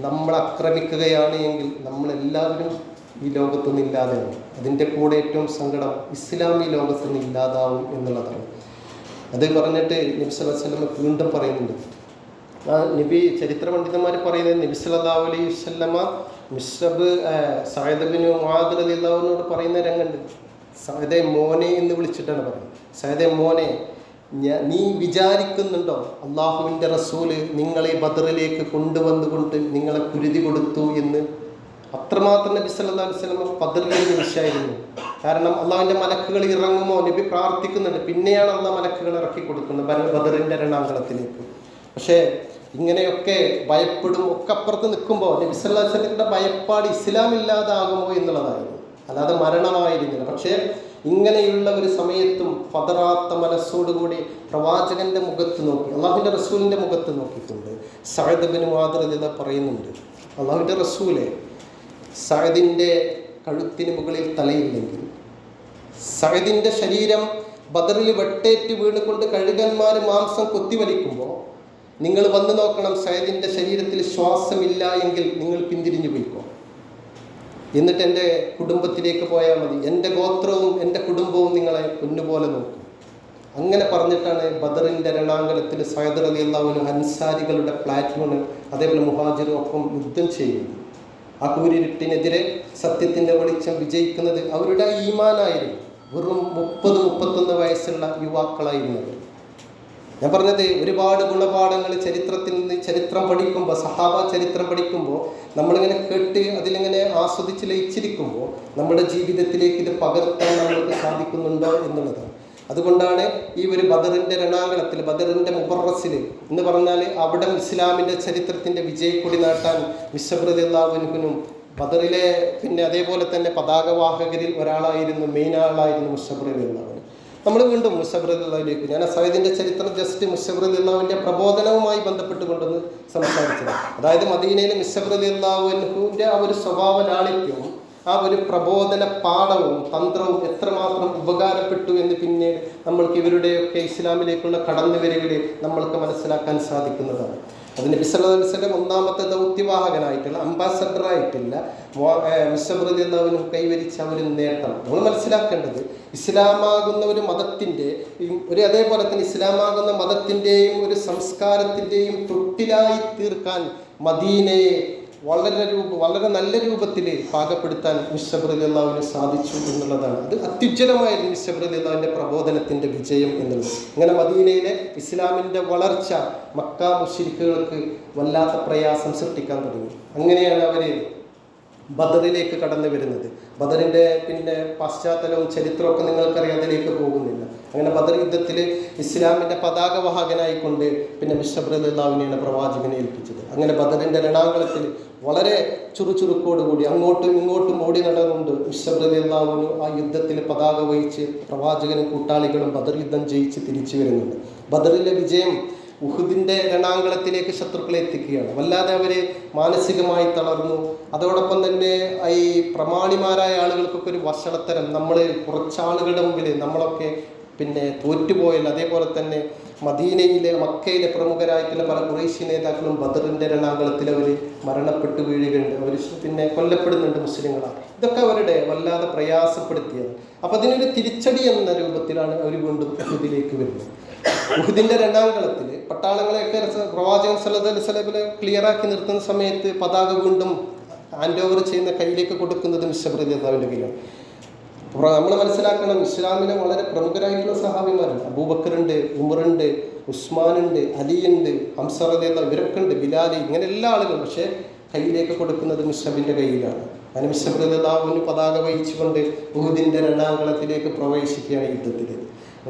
നമ്മളെ ആക്രമിക്കുകയാണ് എങ്കിൽ നമ്മളെല്ലാവരും ഈ ലോകത്തുനിന്ന് ഇല്ലാതെയാണ്. അതിൻ്റെ കൂടെ ഏറ്റവും സങ്കടം ഇസ്ലാം ഈ ലോകത്തുനിന്ന് ഇല്ലാതാവും എന്നുള്ളതാണ്. അത് പറഞ്ഞിട്ട് നബി സല്ലല്ലാഹു അലൈഹി വസല്ലം വീണ്ടും പറയുന്നുണ്ട്, നബി ചരിത്ര പണ്ഡിതന്മാർ പറയുന്നത് നബി സല്ലല്ലാഹു അലൈഹി വസല്ലമ മിസ്റബ് സഅദ് ബിൻ മുആദ് റളിയല്ലാഹു അൻഹുവിനോട് പറയുന്ന രംഗമുണ്ട്. സഅദേ മോനെ എന്ന് വിളിച്ചിട്ടാണ് പറയുന്നത്. സഅദേ മോനെ, നീ വിചാരിക്കുന്നുണ്ടോ അള്ളാഹുവിൻ്റെ റസൂല് നിങ്ങളെ ബദറിലേക്ക് കൊണ്ടുവന്നുകൊണ്ട് നിങ്ങളെ കുരുതി കൊടുത്തു എന്ന്? അത്രമാത്രം നബി സല്ലല്ലാഹു അലൈഹി വസല്ലം ബദറിലേക്ക് വിഷയമായിരുന്നു. കാരണം അള്ളാഹുവിൻ്റെ മലക്കുകൾ ഇറങ്ങുമോ നബി പ്രാർത്ഥിക്കുന്നുണ്ട്. പിന്നെയാണ് അള്ളാഹ് മലക്കുകൾ ഇറക്കി കൊടുക്കുന്നത് ബദറിൻ്റെ രണാങ്കളത്തിലേക്ക്. പക്ഷേ ഇങ്ങനെയൊക്കെ ഭയപ്പെടും ഒക്കെ അപ്പുറത്ത് നിൽക്കുമ്പോൾ നബി സല്ലല്ലാഹു അലൈഹി വസല്ലമയുടെ ഭയപ്പാട് ഇസ്ലാം ഇല്ലാതാകുമോ എന്നുള്ളതായിരുന്നു, അല്ലാതെ മരണമായിരുന്നില്ല. പക്ഷേ ഇങ്ങനെയുള്ള ഒരു സമയത്തും പതറാത്ത മനസ്സോടുകൂടി പ്രവാചകന്റെ മുഖത്ത് നോക്കി, അള്ളാഹുവിൻ്റെ റസൂലിൻ്റെ മുഖത്ത് നോക്കിക്കൊണ്ട് സഅദ് ബിൻ മുആദ് റളിയല്ലാഹു പറയുന്നുണ്ട്, അള്ളാഹുവിൻ്റെ റസൂലെ, സഅദിൻ്റെ കഴുത്തിന് മുകളിൽ തലയില്ലെങ്കിൽ, സഅദിൻ്റെ ശരീരം ബദറിൽ വെട്ടേറ്റ് വീണുകൊണ്ട് കഴുകന്മാർ മാംസം കൊത്തിവലിക്കുമ്പോൾ നിങ്ങൾ വന്നു നോക്കണം, സഅദിൻ്റെ ശരീരത്തിൽ ശ്വാസമില്ല എങ്കിൽ നിങ്ങൾ പിന്തിരിഞ്ഞു പോയിക്കോ, എന്നിട്ട് എൻ്റെ കുടുംബത്തിലേക്ക് പോയാൽ മതി, എൻ്റെ ഗോത്രവും എൻ്റെ കുടുംബവും നിങ്ങളെ പൊന്നുപോലെ നോക്കും. അങ്ങനെ പറഞ്ഞിട്ടാണ് ബദറിൻ്റെ രണാങ്കണത്തിൽ സഅദ് റളിയല്ലാഹു അൻഹു അൻസാരികളുടെ പ്ലാറ്റൂണ് അതേപോലെ മുഹാജിറും ഒപ്പം യുദ്ധം ചെയ്യുന്നത്. ആ കൂരിരുട്ടിനെതിരെ സത്യത്തിൻ്റെ വെളിച്ചം വിജയിക്കുന്നത് അവരുടെ ഈമാനായിരുന്നു. വെറും 30-31 വയസ്സുള്ള യുവാക്കളായിരുന്നത്. ഞാൻ പറഞ്ഞത് ഒരുപാട് ഗുണപാഠങ്ങൾ ചരിത്രത്തിൽ നിന്ന് ചരിത്രം പഠിക്കുമ്പോൾ, സഹാബ ചരിത്രം പഠിക്കുമ്പോൾ നമ്മളിങ്ങനെ കേട്ട് അതിലിങ്ങനെ ആസ്വദിച്ച് ലയിച്ചിരിക്കുമ്പോൾ നമ്മുടെ ജീവിതത്തിലേക്ക് ഇത് പകർത്താൻ നമ്മൾക്ക് സാധിക്കുന്നുണ്ടോ എന്നുള്ളതാണ്. അതുകൊണ്ടാണ് ഈ ഒരു ബദറിൻ്റെ രണാങ്കണത്തിൽ, ബദറിൻ്റെ മുബറസിൽ എന്ന് പറഞ്ഞാൽ അവിടെ ഇസ്ലാമിൻ്റെ ചരിത്രത്തിൻ്റെ വിജയക്കൊടി നാട്ടാൻ മിസ്അബ് റളിയല്ലാഹു അൻഹുവിനും ബദറിലെ പിന്നെ അതേപോലെ തന്നെ പതാകവാഹകരിൽ ഒരാളായിരുന്നു, മെയിൻ ആളായിരുന്നു മിസ്അബ് റളിയല്ലാഹു അൻഹു. നമ്മൾ വീണ്ടും മിസ്അബ് റളിയല്ലാഹുവിലേക്ക്, ഞാൻ സഅദിൻ്റെ ചരിത്രം ജസ്റ്റ് മിസ്അബ് റളിയല്ലാഹുവിൻ്റെ പ്രബോധനവുമായി ബന്ധപ്പെട്ടുകൊണ്ടൊന്ന് സംസാരിച്ചത്. അതായത് മദീനയിൽ മിസ്അബ് റളിയല്ലാഹു അൻഹുവിൻ്റെ ആ ഒരു സ്വഭാവ ലാളിത്യവും ആ ഒരു പ്രബോധന പാഠവും തന്ത്രവും എത്രമാത്രം ഉപകാരപ്പെട്ടു എന്ന് പിന്നീട് നമ്മൾക്ക് ഇവരുടെയൊക്കെ ഇസ്ലാമിലേക്കുള്ള കടന്നുവരവിൽ നമ്മൾക്ക് മനസ്സിലാക്കാൻ സാധിക്കുന്നതാണ്. അത് നബി സല്ലല്ലാഹു അലൈഹി വസല്ലം ഒന്നാമത്തെ ദൗത്യവാഹകനായിട്ടുള്ള അംബാസഡറായിട്ടില്ല മിസ്അബ് റളിയല്ലാഹു അൻഹു കൈവരിച്ച ഒരു നേട്ടം നമ്മൾ മനസ്സിലാക്കേണ്ടത്, ഇസ്ലാമാകുന്ന ഒരു മതത്തിൻ്റെ അതേപോലെ തന്നെ ഇസ്ലാമാകുന്ന മതത്തിൻ്റെയും ഒരു സംസ്കാരത്തിൻ്റെയും തൊട്ടിലായി തീർക്കാൻ മദീനയെ വളരെ നല്ല രൂപത്തിൽ പാകപ്പെടുത്താൻ മിസ്അബ് റളിയല്ലാഹു അൻഹു സാധിച്ചു എന്നുള്ളതാണ്. അത് അത്യുജ്വലമായിരുന്നു മിസ്അബ് റളിയല്ലാഹുവിൻ്റെ പ്രബോധനത്തിൻ്റെ വിജയം എന്നുള്ളത്. ഇങ്ങനെ മദീനയിലെ ഇസ്ലാമിൻ്റെ വളർച്ച മക്ക മുശ്രിക്കുകൾക്ക് വല്ലാത്ത പ്രയാസം സൃഷ്ടിക്കാൻ തുടങ്ങി. അങ്ങനെയാണ് അവർ ബദറിലേക്ക് കടന്നു വരുന്നത്. ബദറിൻ്റെ പിന്നെ പശ്ചാത്തലവും ചരിത്രമൊക്കെ നിങ്ങൾക്കറിയാം, അതിലേക്ക് പോകുന്നില്ല. അങ്ങനെ ബദർ യുദ്ധത്തിൽ ഇസ്ലാമിൻ്റെ പതാകവാഹകനായിക്കൊണ്ട് പിന്നെ മിസ്അബ് റളിയല്ലാഹുവിനെയാണ് പ്രവാചകനെ ഏൽപ്പിച്ചത്. അങ്ങനെ ബദറിൻ്റെ രണാങ്കളത്തിൽ വളരെ ചുറുചുറുക്കോടുകൂടി അങ്ങോട്ടും ഇങ്ങോട്ടും ഓടി നടന്നുകൊണ്ട് മിസ്അബ് റളിയല്ലാഹു അൻഹു ആ യുദ്ധത്തിൽ പതാക വഹിച്ച് പ്രവാചകനും കൂട്ടാളികളും ബദർ യുദ്ധം ജയിച്ച് തിരിച്ചു വരുന്നുണ്ട്. ബദറിലെ വിജയം ഉഹുദിൻ്റെ രണാങ്കളത്തിലേക്ക് ശത്രുക്കളെ എത്തിക്കുകയാണ്. വല്ലാതെ അവർ മാനസികമായി തളർന്നു. അതോടൊപ്പം തന്നെ ഈ പ്രമാണിമാരായ ആളുകൾക്കൊക്കെ ഒരു വഷളത്തരം, നമ്മൾ കുറച്ചാളുകളുടെ മുമ്പിൽ നമ്മളൊക്കെ പിന്നെ തോറ്റുപോയല്ലോ. അതേപോലെ തന്നെ മദീനയിലെ മക്കയിലെ പ്രമുഖരായിട്ടുള്ള പല ഖുറൈശി നേതാക്കളും ബദറിൻ്റെ രണാങ്കളത്തിൽ അവർ മരണപ്പെട്ടു വീഴുകയുണ്ട്, അവർ പിന്നെ കൊല്ലപ്പെടുന്നുണ്ട് മുസ്ലിങ്ങളാണ്. ഇതൊക്കെ അവരുടെ വല്ലാതെ പ്രയാസപ്പെടുത്തിയത്. അപ്പം അതിനൊരു തിരിച്ചടി എന്ന രൂപത്തിലാണ് അവർ വീണ്ടും ഉഹുദിലേക്ക് വരുന്നത്. ഉഹുദിൻ്റെ രണാങ്കളത്തിൽ പട്ടാളങ്ങളെയൊക്കെ പ്രവാചകൻ സല്ലല്ലാഹു അലൈഹി വസല്ലം ക്ലിയറാക്കി നിർത്തുന്ന സമയത്ത് പതാക വീണ്ടും ഹാൻഡ് ഓവർ ചെയ്യുന്ന കയ്യിലേക്ക് കൊടുക്കുന്നത് മിസ്അബ് റളിയല്ലാഹുവിൻ്റെ കയ്യിലാണ്. അപ്പോൾ നമ്മൾ മനസ്സിലാക്കണം, ഇസ്ലാമിലെ വളരെ പ്രമുഖരായിട്ടുള്ള സഹാബിമാരുണ്ട്. അബൂബക്കറുണ്ട്, ഉമറുണ്ട്, ഉസ്മാനുണ്ട്, അലിയുണ്ട്, ഹംസ റളിയല്ലാഹു ഇവരൊക്കെ ഉണ്ട്, ബിലാൽ, ഇങ്ങനെ എല്ലാ ആളുകളും. പക്ഷേ കയ്യിലേക്ക് കൊടുക്കുന്നത് മിസ്അബിൻ്റെ കയ്യിലാണ്. അങ്ങനെ മിസ്അബ് റളിയല്ലാഹു പതാക വഹിച്ചുകൊണ്ട് ഉഹുദിൻ്റെ രണാങ്കളത്തിലേക്ക് പ്രവേശിക്കുകയാണ് യുദ്ധത്തിൽ.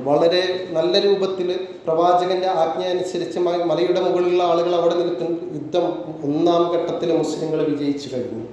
വളരെ നല്ല രൂപത്തിൽ പ്രവാചകന്റെ ആജ്ഞ അനുസരിച്ച് മലയുടെ മുകളിലുള്ള ആളുകൾ അവിടെ നിൽക്കുന്ന യുദ്ധം 1-ാം ഘട്ടത്തിൽ മുസ്ലിങ്ങൾ വിജയിച്ചു കഴിഞ്ഞു.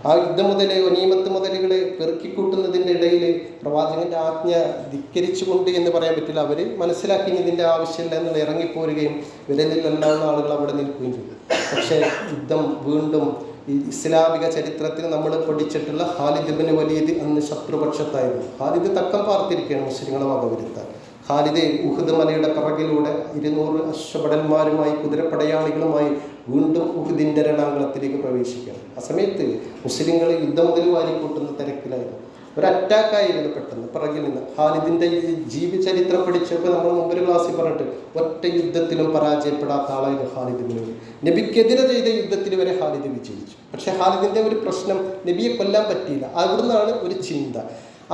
ആ യുദ്ധം മുതൽ ഒനീമത്ത് മുതലുകൾ പെറുക്കിക്കൂട്ടുന്നതിൻ്റെ ഇടയിൽ പ്രവാചകന്റെ ആജ്ഞ ധിക്കരിച്ചുകൊണ്ട് എന്ന് പറയാൻ പറ്റില്ല, അവർ മനസ്സിലാക്കി ഇതിൻ്റെ ആവശ്യമില്ല എന്നുള്ള ഇറങ്ങിപ്പോരുകയും വിരലിലെല്ലാവുന്ന ആളുകൾ അവിടെ നിൽക്കുകയും ചെയ്തു. പക്ഷേ യുദ്ധം വീണ്ടും ഈ ഇസ്ലാമിക ചരിത്രത്തിൽ നമ്മൾ പഠിച്ചിട്ടുള്ള ഖാലിദ് ഇബ്നു വലീദ് അന്ന് ശത്രുപക്ഷത്തായിരുന്നു. ഖാലിദ് തക്കം പാർത്തിരിക്കുകയാണ് മുസ്ലിങ്ങളെ വകവരുത്താൻ. ഖാലിദ് ഉഹുദ് മലയുടെ പിറകിലൂടെ 200 അശ്വഭടന്മാരുമായി കുതിരപ്പടയാളികളുമായി വീണ്ടും ഉഹുദിൻ്റെ രണാങ്കളത്തിലേക്ക് പ്രവേശിക്കുകയാണ്. ആ സമയത്ത് മുസ്ലിങ്ങൾ യുദ്ധം മുതൽ വാരിക്കൂട്ടുന്ന തിരക്കിലായിരുന്നു. ഒരു അറ്റാക്കായിരുന്നു പെട്ടെന്ന് പിറകിൽ നിന്ന്. ഖാലിദിൻ്റെ ഈ ജീവചരിത്രം പഠിച്ചപ്പോൾ നമ്മൾ മുമ്പൊരു ക്ലാസ്സിൽ പറഞ്ഞിട്ട് ഒറ്റ യുദ്ധത്തിലും പരാജയപ്പെടാത്ത ആളായിരുന്നു ഖാലിദ് ഇബ്നു വലീദ്. നബിക്കെതിരെ ചെയ്ത യുദ്ധത്തിൽ വരെ ഖാലിദ് വിജയിച്ചു. പക്ഷേ ഖാലിദിൻ്റെ ഒരു പ്രശ്നം, നബിയെ കൊല്ലാൻ പറ്റിയില്ല. അവിടുന്നാണ് ഒരു ചിന്ത,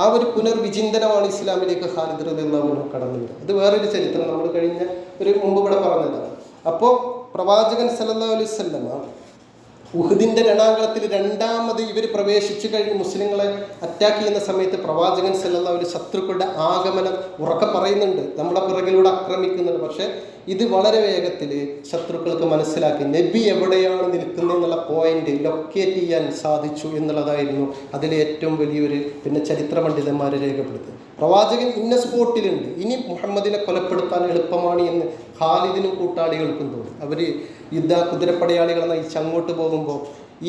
ആ ഒരു പുനർവിചിന്തനമാണ് ഇസ്ലാമിലേക്ക് ഖാലിദ് റളിയല്ലാഹു അൻഹു കടന്നു വരുന്നത്. അത് വേറൊരു ചരിത്രം നമ്മൾ കഴിഞ്ഞ മുമ്പ് ഇവിടെ പറഞ്ഞതാണ്. അപ്പോൾ പ്രവാചകൻ സല്ലല്ലാഹു അലൈഹി വസല്ലമ ഉഹുദിൻ്റെ രണാങ്കളത്തിൽ രണ്ടാമത് ഇവർ പ്രവേശിച്ചു കഴിഞ്ഞ് മുസ്ലിങ്ങളെ അറ്റാക്ക് ചെയ്യുന്ന സമയത്ത് പ്രവാചകൻ സല്ലല്ലാഹു അലൈഹി ശത്രുക്കളുടെ ആഗമനം ഉറക്കെ പറയുന്നുണ്ട്, നമ്മുടെ പിറകിലൂടെ ആക്രമിക്കുന്നുണ്ട്. പക്ഷേ ഇത് വളരെ വേഗത്തിൽ ശത്രുക്കൾക്ക് മനസ്സിലാക്കി നബി എവിടെയാണ് നിൽക്കുന്നത് എന്നുള്ള പോയിന്റ് ലൊക്കേറ്റ് ചെയ്യാൻ സാധിച്ചു എന്നുള്ളതായിരുന്നു അതിലെ ഏറ്റവും വലിയൊരു ചരിത്ര പണ്ഡിതന്മാരെ രേഖപ്പെടുത്തി. പ്രവാചകൻ ഇന്ന സ്പോട്ടിലുണ്ട്, ഇനി മുഹമ്മദിനെ കൊലപ്പെടുത്താൻ എളുപ്പമാണ് എന്ന് ഖാലിദിനും കൂട്ടാളികൾക്കും തോന്നി. അവർ കുതിരപ്പടയാളികളെ നയിച്ച് അങ്ങോട്ട് പോകുമ്പോൾ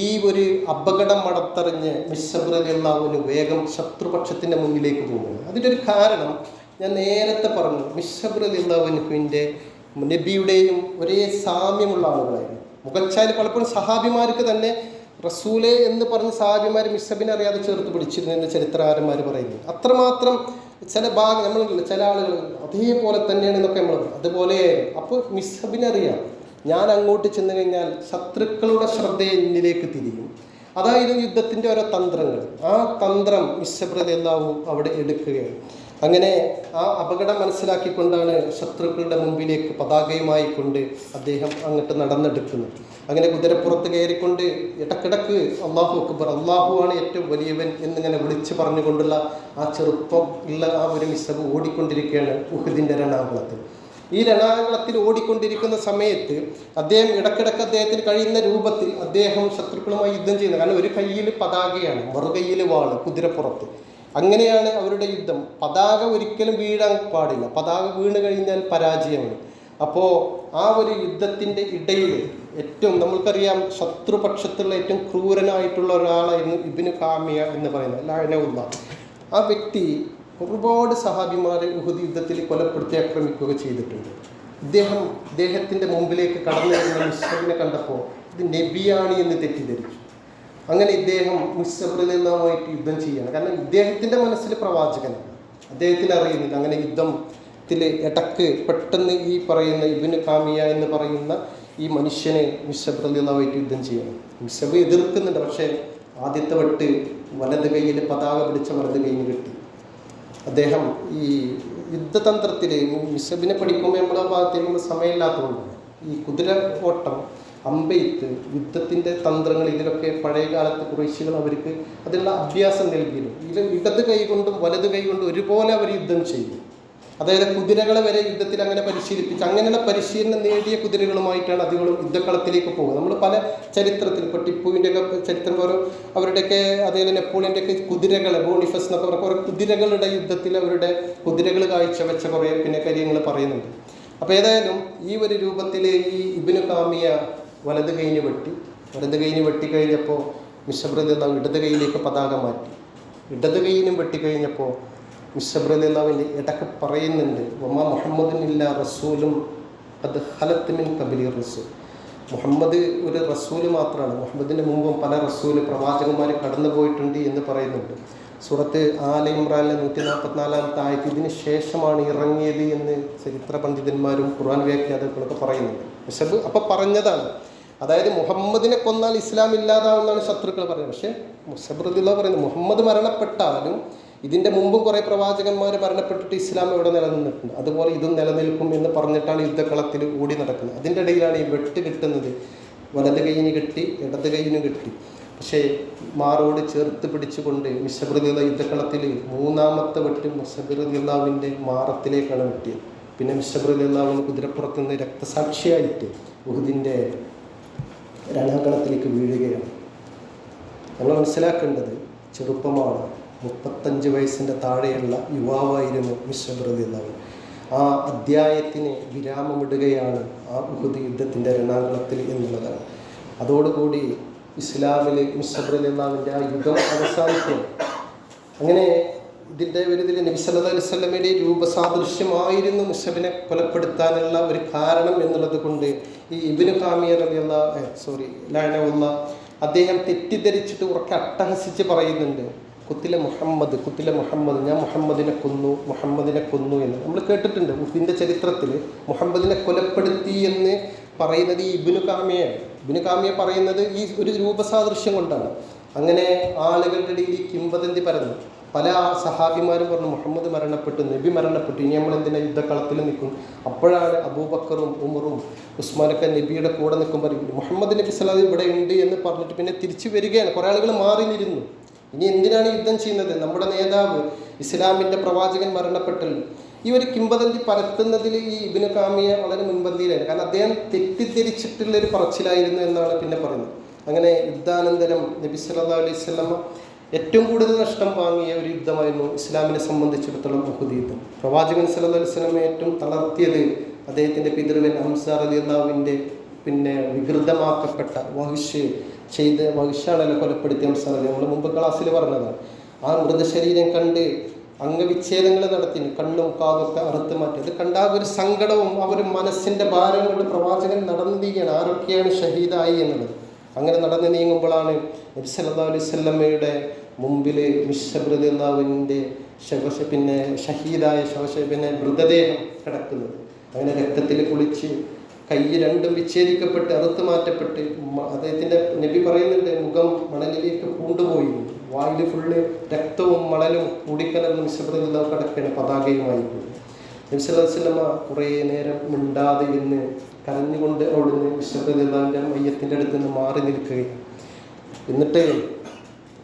ഈ ഒരു അപകടം മടത്തറിഞ്ഞ് മിസ്അബ് റളിയല്ലാഹു അൻഹു വേഗം ശത്രുപക്ഷത്തിൻ്റെ മുന്നിലേക്ക് പോകുന്നു. അതിൻ്റെ ഒരു കാരണം ഞാൻ നേരത്തെ പറഞ്ഞു, മിസ്അബ് റളിയല്ലാഹു അൻഹുവിൻ്റെ നബിയുടെയും ഒരേ സാമ്യമുള്ള ആളുകളായിരുന്നു. മുഖച്ചാല് പലപ്പോഴും സഹാബിമാർക്ക് തന്നെ റസൂലേ എന്ന് പറഞ്ഞ് സഹാബിമാർ മിസ്അബിനെ അറിയാതെ ചേർത്ത് പിടിച്ചിരുന്നു എന്ന് ചരിത്രകാരന്മാർ പറയുന്നു. അത്രമാത്രം ചില നമ്മളില്ല ചില ആളുകൾ അതേപോലെ തന്നെയാണ് എന്നൊക്കെ നമ്മൾ പറയും. അതുപോലെ അപ്പോൾ മിസ്അബിനെ അറിയാം, ഞാൻ അങ്ങോട്ട് ചെന്ന് കഴിഞ്ഞാൽ ശത്രുക്കളുടെ ശ്രദ്ധ എന്നിലേക്ക് തിരിയും. അതായിരുന്നു യുദ്ധത്തിൻ്റെ ഓരോ തന്ത്രങ്ങൾ. ആ തന്ത്രം മിസ്അബ് റളിയല്ലാഹു അവിടെ എടുക്കുകയാണ്. അങ്ങനെ ആ അപകടം മനസ്സിലാക്കിക്കൊണ്ടാണ് ശത്രുക്കളുടെ മുമ്പിലേക്ക് പതാകയുമായി കൊണ്ട് അദ്ദേഹം അങ്ങോട്ട് നടന്നെടുക്കുന്നത്. അങ്ങനെ കുതിരപ്പുറത്ത് കയറിക്കൊണ്ട് ഇടക്കിടക്ക് അല്ലാഹു അക്ബർ, അല്ലാഹുവാണ് ഏറ്റവും വലിയവൻ എന്നിങ്ങനെ വിളിച്ച് പറഞ്ഞുകൊണ്ടുള്ള ആ ചെറുപ്പം ഉള്ള ആ ഒരു മിസ്അബ് ഓടിക്കൊണ്ടിരിക്കുകയാണ് ഉഹുദിൻ്റെ രണാങ്കളത്തിൽ. ഈ രണാങ്കളത്തിൽ ഓടിക്കൊണ്ടിരിക്കുന്ന സമയത്ത് അദ്ദേഹം ഇടക്കിടക്ക് അദ്ദേഹത്തിന് കഴിയുന്ന രൂപത്തിൽ അദ്ദേഹം ശത്രുക്കളുമായി യുദ്ധം ചെയ്യുന്നത്. കാരണം ഒരു കയ്യിൽ പതാകയാണ്, മറുകൈയിൽ വാള്, കുതിരപ്പുറത്ത്. അങ്ങനെയാണ് അവരുടെ യുദ്ധം. പതാക ഒരിക്കലും വീഴാൻ പാടില്ല, പതാക വീണ് കഴിഞ്ഞാൽ പരാജയമാണ്. അപ്പോൾ ആ ഒരു യുദ്ധത്തിൻ്റെ ഇടയിൽ ഏറ്റവും നമ്മൾക്കറിയാം ശത്രുപക്ഷത്തുള്ള ഏറ്റവും ക്രൂരനായിട്ടുള്ള ഒരാളായിരുന്നു ഇബ്നു കാമിയ എന്ന് പറയുന്നത് ലഅനഹുല്ലാഹ്. ആ വ്യക്തി ഒരുപാട് സഹാബിമാരെ ഉഹുദ് യുദ്ധത്തിൽ കൊലപ്പെടുത്തി ആക്രമിക്കുക ചെയ്തിട്ടുണ്ട്. ഇദ്ദേഹത്തിൻ്റെ മുമ്പിലേക്ക് കടന്നു വരുന്ന മിസ്അബിനെ കണ്ടപ്പോൾ ഇത് നബിയാണ് എന്ന് തെറ്റിദ്ധരിച്ചു. അങ്ങനെ ഇദ്ദേഹം മിസ്അബ് റളിയല്ലാഹുമായിട്ട് യുദ്ധം ചെയ്യണം. കാരണം ഇദ്ദേഹത്തിൻ്റെ മനസ്സിൽ പ്രവാചകനാണ്, അദ്ദേഹത്തിന് അറിയുന്നില്ല. അങ്ങനെ യുദ്ധത്തിൽ ഇടക്ക് പെട്ടെന്ന് ഈ പറയുന്ന ഇബ്നു കാമിയ എന്ന് പറയുന്ന ഈ മനുഷ്യനെ മിസ്അബ് റളിയല്ലാഹുമായിട്ട് യുദ്ധം ചെയ്യണം. മിസ്അബ് എതിർക്കുന്നുണ്ട്. പക്ഷേ ആദ്യത്തെ വെട്ട് വലത് കൈയിൽ പതാക പിടിച്ച വലത് കൈയിൽ കിട്ടി. അദ്ദേഹം ഈ യുദ്ധതന്ത്രത്തിൽ മിസ്അബിനെ പഠിക്കുമ്പോൾ നമ്മുടെ ഭാഗത്തേക്ക് സമയമില്ലാത്തതുകൊണ്ടാണ് ഈ കുതിര ഓട്ടം, അമ്പെയ്ത്ത്, യുദ്ധത്തിൻ്റെ തന്ത്രങ്ങൾ, ഇതിലൊക്കെ പഴയ കാലത്ത് കുറേശ്ശികൾ അവർക്ക് അതിനുള്ള അഭ്യാസം നൽകിയിരുന്നു. ഇടത് കൈ കൊണ്ടും വലത് കൈ കൊണ്ടും ഒരുപോലെ അവർ യുദ്ധം ചെയ്യും. അതായത് കുതിരകളെ വരെ യുദ്ധത്തിൽ അങ്ങനെ പരിശീലിപ്പിച്ച് അങ്ങനെയുള്ള പരിശീലനം നേടിയ കുതിരകളുമായിട്ടാണ് അധികം യുദ്ധക്കളത്തിലേക്ക് പോകുന്നത്. നമ്മൾ പല ചരിത്രത്തിൽ ഇപ്പോൾ ടിപ്പുവിൻ്റെയൊക്കെ ചരിത്രം പോലെ അവരുടെയൊക്കെ അതേപോലെ നെപ്പോളിയൻ്റെയൊക്കെ കുതിരകളെ ബോണിഫസ് എന്നൊക്കെ പറഞ്ഞ കുറേ കുതിരകളുടെ യുദ്ധത്തിൽ അവരുടെ കുതിരകൾ കാഴ്ചവെച്ച കുറേ കാര്യങ്ങൾ പറയുന്നുണ്ട്. അപ്പോൾ ഏതായാലും ഈ ഒരു രൂപത്തിൽ ഈ ഇബ്നു കാമിയ വലത് കൈന് വെട്ടിക്കഴിഞ്ഞപ്പോൾ മിസ്അബ് റളിയല്ലാഹു ഇടത് കൈയിലേക്ക് പതാക മാറ്റി. ഇടത് കൈയിനും വെട്ടിക്കഴിഞ്ഞപ്പോൾ മിസ്അബ് റളിയല്ലാഹുവിൻ്റെ ഇടയ്ക്ക് പറയുന്നുണ്ട്, വമാ മുഹമ്മദുൻ ഇല്ലാ റസൂലും ഖദ് ഖലത് മിൻ ഖബലി റസൂൽ. മുഹമ്മദ് ഒരു റസൂല് മാത്രമാണ്, മുഹമ്മദിൻ്റെ മുമ്പും പല റസൂല് പ്രവാചകന്മാർ കടന്നു പോയിട്ടുണ്ട് എന്ന് പറയുന്നുണ്ട്. സൂറത്ത് ആല ഇമ്രാനിലെ 144-ാമത്തെ ആയത്ത് ഇതിന് ശേഷമാണ് ഇറങ്ങിയത് എന്ന് ചരിത്ര പണ്ഡിതന്മാരും ഖുർആൻ വ്യാഖ്യാതാക്കളൊക്കെ പറയുന്നുണ്ട്. മിസ്അബ് അപ്പോൾ പറഞ്ഞതാണ്, അതായത് മുഹമ്മദിനെ കൊന്നാൽ ഇസ്ലാം ഇല്ലാതാവുന്നതാണ് ശത്രുക്കൾ പറയുന്നത്. പക്ഷേ മിസ്അബ് റളിയല്ലാഹു പറയുന്നത് മുഹമ്മദ് മരണപ്പെട്ടാലും ഇതിൻ്റെ മുമ്പും കുറേ പ്രവാചകന്മാർ മരണപ്പെട്ടിട്ട് ഇസ്ലാം ഇവിടെ നിലനിന്നിട്ടുണ്ട്, അതുപോലെ ഇതും നിലനിൽക്കും എന്ന് പറഞ്ഞിട്ടാണ് യുദ്ധക്കളത്തിൽ ഓടി നടക്കുന്നത്. അതിൻ്റെ ഇടയിലാണ് ഈ വെട്ട് കിട്ടുന്നത്. വലത് കൈയിന് കിട്ടി, ഇടത് കൈയിന് കിട്ടി. പക്ഷേ മാറോട് ചേർത്ത് പിടിച്ചുകൊണ്ട് മിസ്അബ് റളിയല്ലാഹു യുദ്ധക്കളത്തിൽ മൂന്നാമത്തെ വെട്ട് മിസ്അബ് റളിയല്ലാഹുവിൻ്റെ മാറത്തിലേക്കാണ് വെട്ടിയത്. പിന്നെ മിസ്അബ് റളിയല്ലാഹു കുതിരപ്പുറത്ത് നിന്ന് രക്തസാക്ഷിയായിട്ട് ഉഹുദിൻ്റെ രണാങ്കളത്തിലേക്ക് വീഴുകയാണ്. നമ്മൾ മനസ്സിലാക്കേണ്ടത് ചെറുപ്പമാണ്, 35 വയസ്സിൻ്റെ താഴെയുള്ള യുവാവായിരുന്നു മിസ്അബ് റളിയല്ലാഹു. ആ അധ്യായത്തിന് വിരാമമിടുകയാണ് ആ ഉഹുദ് യുദ്ധത്തിൻ്റെ രണാങ്കളത്തിൽ എന്നുള്ളതാണ്. അതോടുകൂടി ഇസ്ലാമിൽ മിസ്അബ് റളിയല്ലാഹുവിൻ്റെ ആ യുഗം അവസാനിക്കും. അങ്ങനെ ഇതിൻ്റെ നബി സല്ലല്ലാഹു അലൈഹി വസല്ലമയുടെ രൂപസാദൃശ്യമായിരുന്നു മിസ്അബിനെ കൊലപ്പെടുത്താനുള്ള ഒരു കാരണം എന്നുള്ളത് കൊണ്ട് ഈ ഇബ്നു കാമിയ ലഅനഹുല്ലാഹ് അദ്ദേഹം തെറ്റിദ്ധരിച്ചിട്ട് ഉറക്കെ അട്ടഹസിച്ച് പറയുന്നുണ്ട്, കുത്തില മുഹമ്മദ്, ഞാൻ മുഹമ്മദിനെ കൊന്നു എന്ന് നമ്മൾ കേട്ടിട്ടുണ്ട്. ഉഫിൻ്റെ ചരിത്രത്തിൽ മുഹമ്മദിനെ കൊലപ്പെടുത്തി എന്ന് പറയുന്നത് ഈ ഇബ്നു കാമിയ പറയുന്നത് ഈ ഒരു രൂപസാദൃശ്യം കൊണ്ടാണ്. അങ്ങനെ ആളുകളുടെ ഇടയിൽ ഈ കിംവദന്തി പരന്നു. പല സഹാബിമാരും പറഞ്ഞു മുഹമ്മദ് മരണപ്പെട്ടു, നബി മരണപ്പെട്ടു, ഇനി നമ്മൾ എന്തിനാ യുദ്ധക്കളത്തിൽ നിൽക്കും. അപ്പോഴാണ് അബൂബക്കറും ഉമറും ഉസ്മാനൊക്കെ നബിയുടെ കൂടെ നിൽക്കുമ്പോൾ മുഹമ്മദ് നബി സല്ലല്ലാഹു ഇവിടെ ഉണ്ട് എന്ന് പറഞ്ഞിട്ട് പിന്നെ തിരിച്ചു വരികയാണ്. കുറേ ആളുകൾ മാറി നിന്നിരുന്നു. ഇനി എന്തിനാണ് യുദ്ധം ചെയ്യുന്നത്? നമ്മുടെ നേതാവ് ഇസ്ലാമിൻ്റെ പ്രവാചകൻ മരണപ്പെട്ടല്ലോ. ഈ ഒരു കിംവദന്തി പരത്തുന്നതിൽ ഈ ഇബ്നു കാമിയ വളരെ മുൻപന്തിയിലായിരുന്നു. കാരണം അദ്ദേഹം തെറ്റിദ്ധരിച്ചിട്ടുള്ളൊരു പറച്ചിലായിരുന്നു എന്നാണ് പിന്നെ പറയുന്നത്. അങ്ങനെ യുദ്ധാനന്തരം നബി സല്ലല്ലാഹു അലൈഹി വസല്ലം ഏറ്റവും കൂടുതൽ നഷ്ടം വാങ്ങിയ ഒരു യുദ്ധമായിരുന്നു ഇസ്ലാമിനെ സംബന്ധിച്ചിടത്തോളം ഉഹുദ് യുദ്ധം. പ്രവാചകൻ സല്ലല്ലാഹു അലൈഹി വസല്ലം ഏറ്റവും തളർത്തിയത് അദ്ദേഹത്തിൻ്റെ പിതൃവൻ ഹംസ റളിയല്ലാഹുവിൻ്റെ പിന്നെ വികൃതമാക്കപ്പെട്ട വഹിഷാണല്ലോ കൊലപ്പെടുത്തിയ ഹംസ റളിയല്ലാഹു. നമ്മൾ മുമ്പ് ക്ലാസ്സിൽ പറഞ്ഞതാണ്. ആ മൃതശരീരം കണ്ട് അംഗവിച്ഛേദങ്ങൾ നടത്തി, കണ്ണും കാതൊക്കെ അറുത്ത് മാറ്റി. അത് കണ്ട ഒരു സങ്കടവും ഒരു മനസ്സിൻ്റെ ഭാരം കൊണ്ട് പ്രവാചകൻ നടന്നു നീങ്ങുകയാണ്. ആരൊക്കെയാണ് ഷഹീദായി എന്നുള്ളത്. അങ്ങനെ നടന്നു നീങ്ങുമ്പോഴാണ് നബി സല്ലല്ലാഹു അലൈഹി വസല്ലമയുടെ മുമ്പിൽ മിശ്അബ് റളിയല്ലാഹുവിൻ്റെ ഷഹീദായ മൃതദേഹം കിടക്കുന്നത്. അങ്ങനെ രക്തത്തിൽ കുളിച്ച് കൈ രണ്ടും വിച്ഛേദിക്കപ്പെട്ട് അറുത്ത് മാറ്റപ്പെട്ട് അദ്ദേഹത്തിൻ്റെ നബി പറയുന്നുണ്ട് മുഖം മണലിലേക്ക് പൂണ്ടുപോയിരുന്നു. വായിൽ ഫുള്ള് രക്തവും മണലും കൂടിക്കലർന്ന് മിശ്അബ് റളിയല്ലാഹു കിടക്കുകയാണ് പതാകയുമായി. നബി സല്ലല്ലാഹു അലൈഹി വസല്ലമ കുറേ നേരം മിണ്ടാതെ എന്ന് കരഞ്ഞുകൊണ്ട് അവിടുന്ന് മിശ്അബ് റളിയല്ലാഹുവിൻ്റെ മയ്യത്തിൻ്റെ അടുത്ത് നിന്ന് മാറി നിൽക്കുകയാണ്. എന്നിട്ട്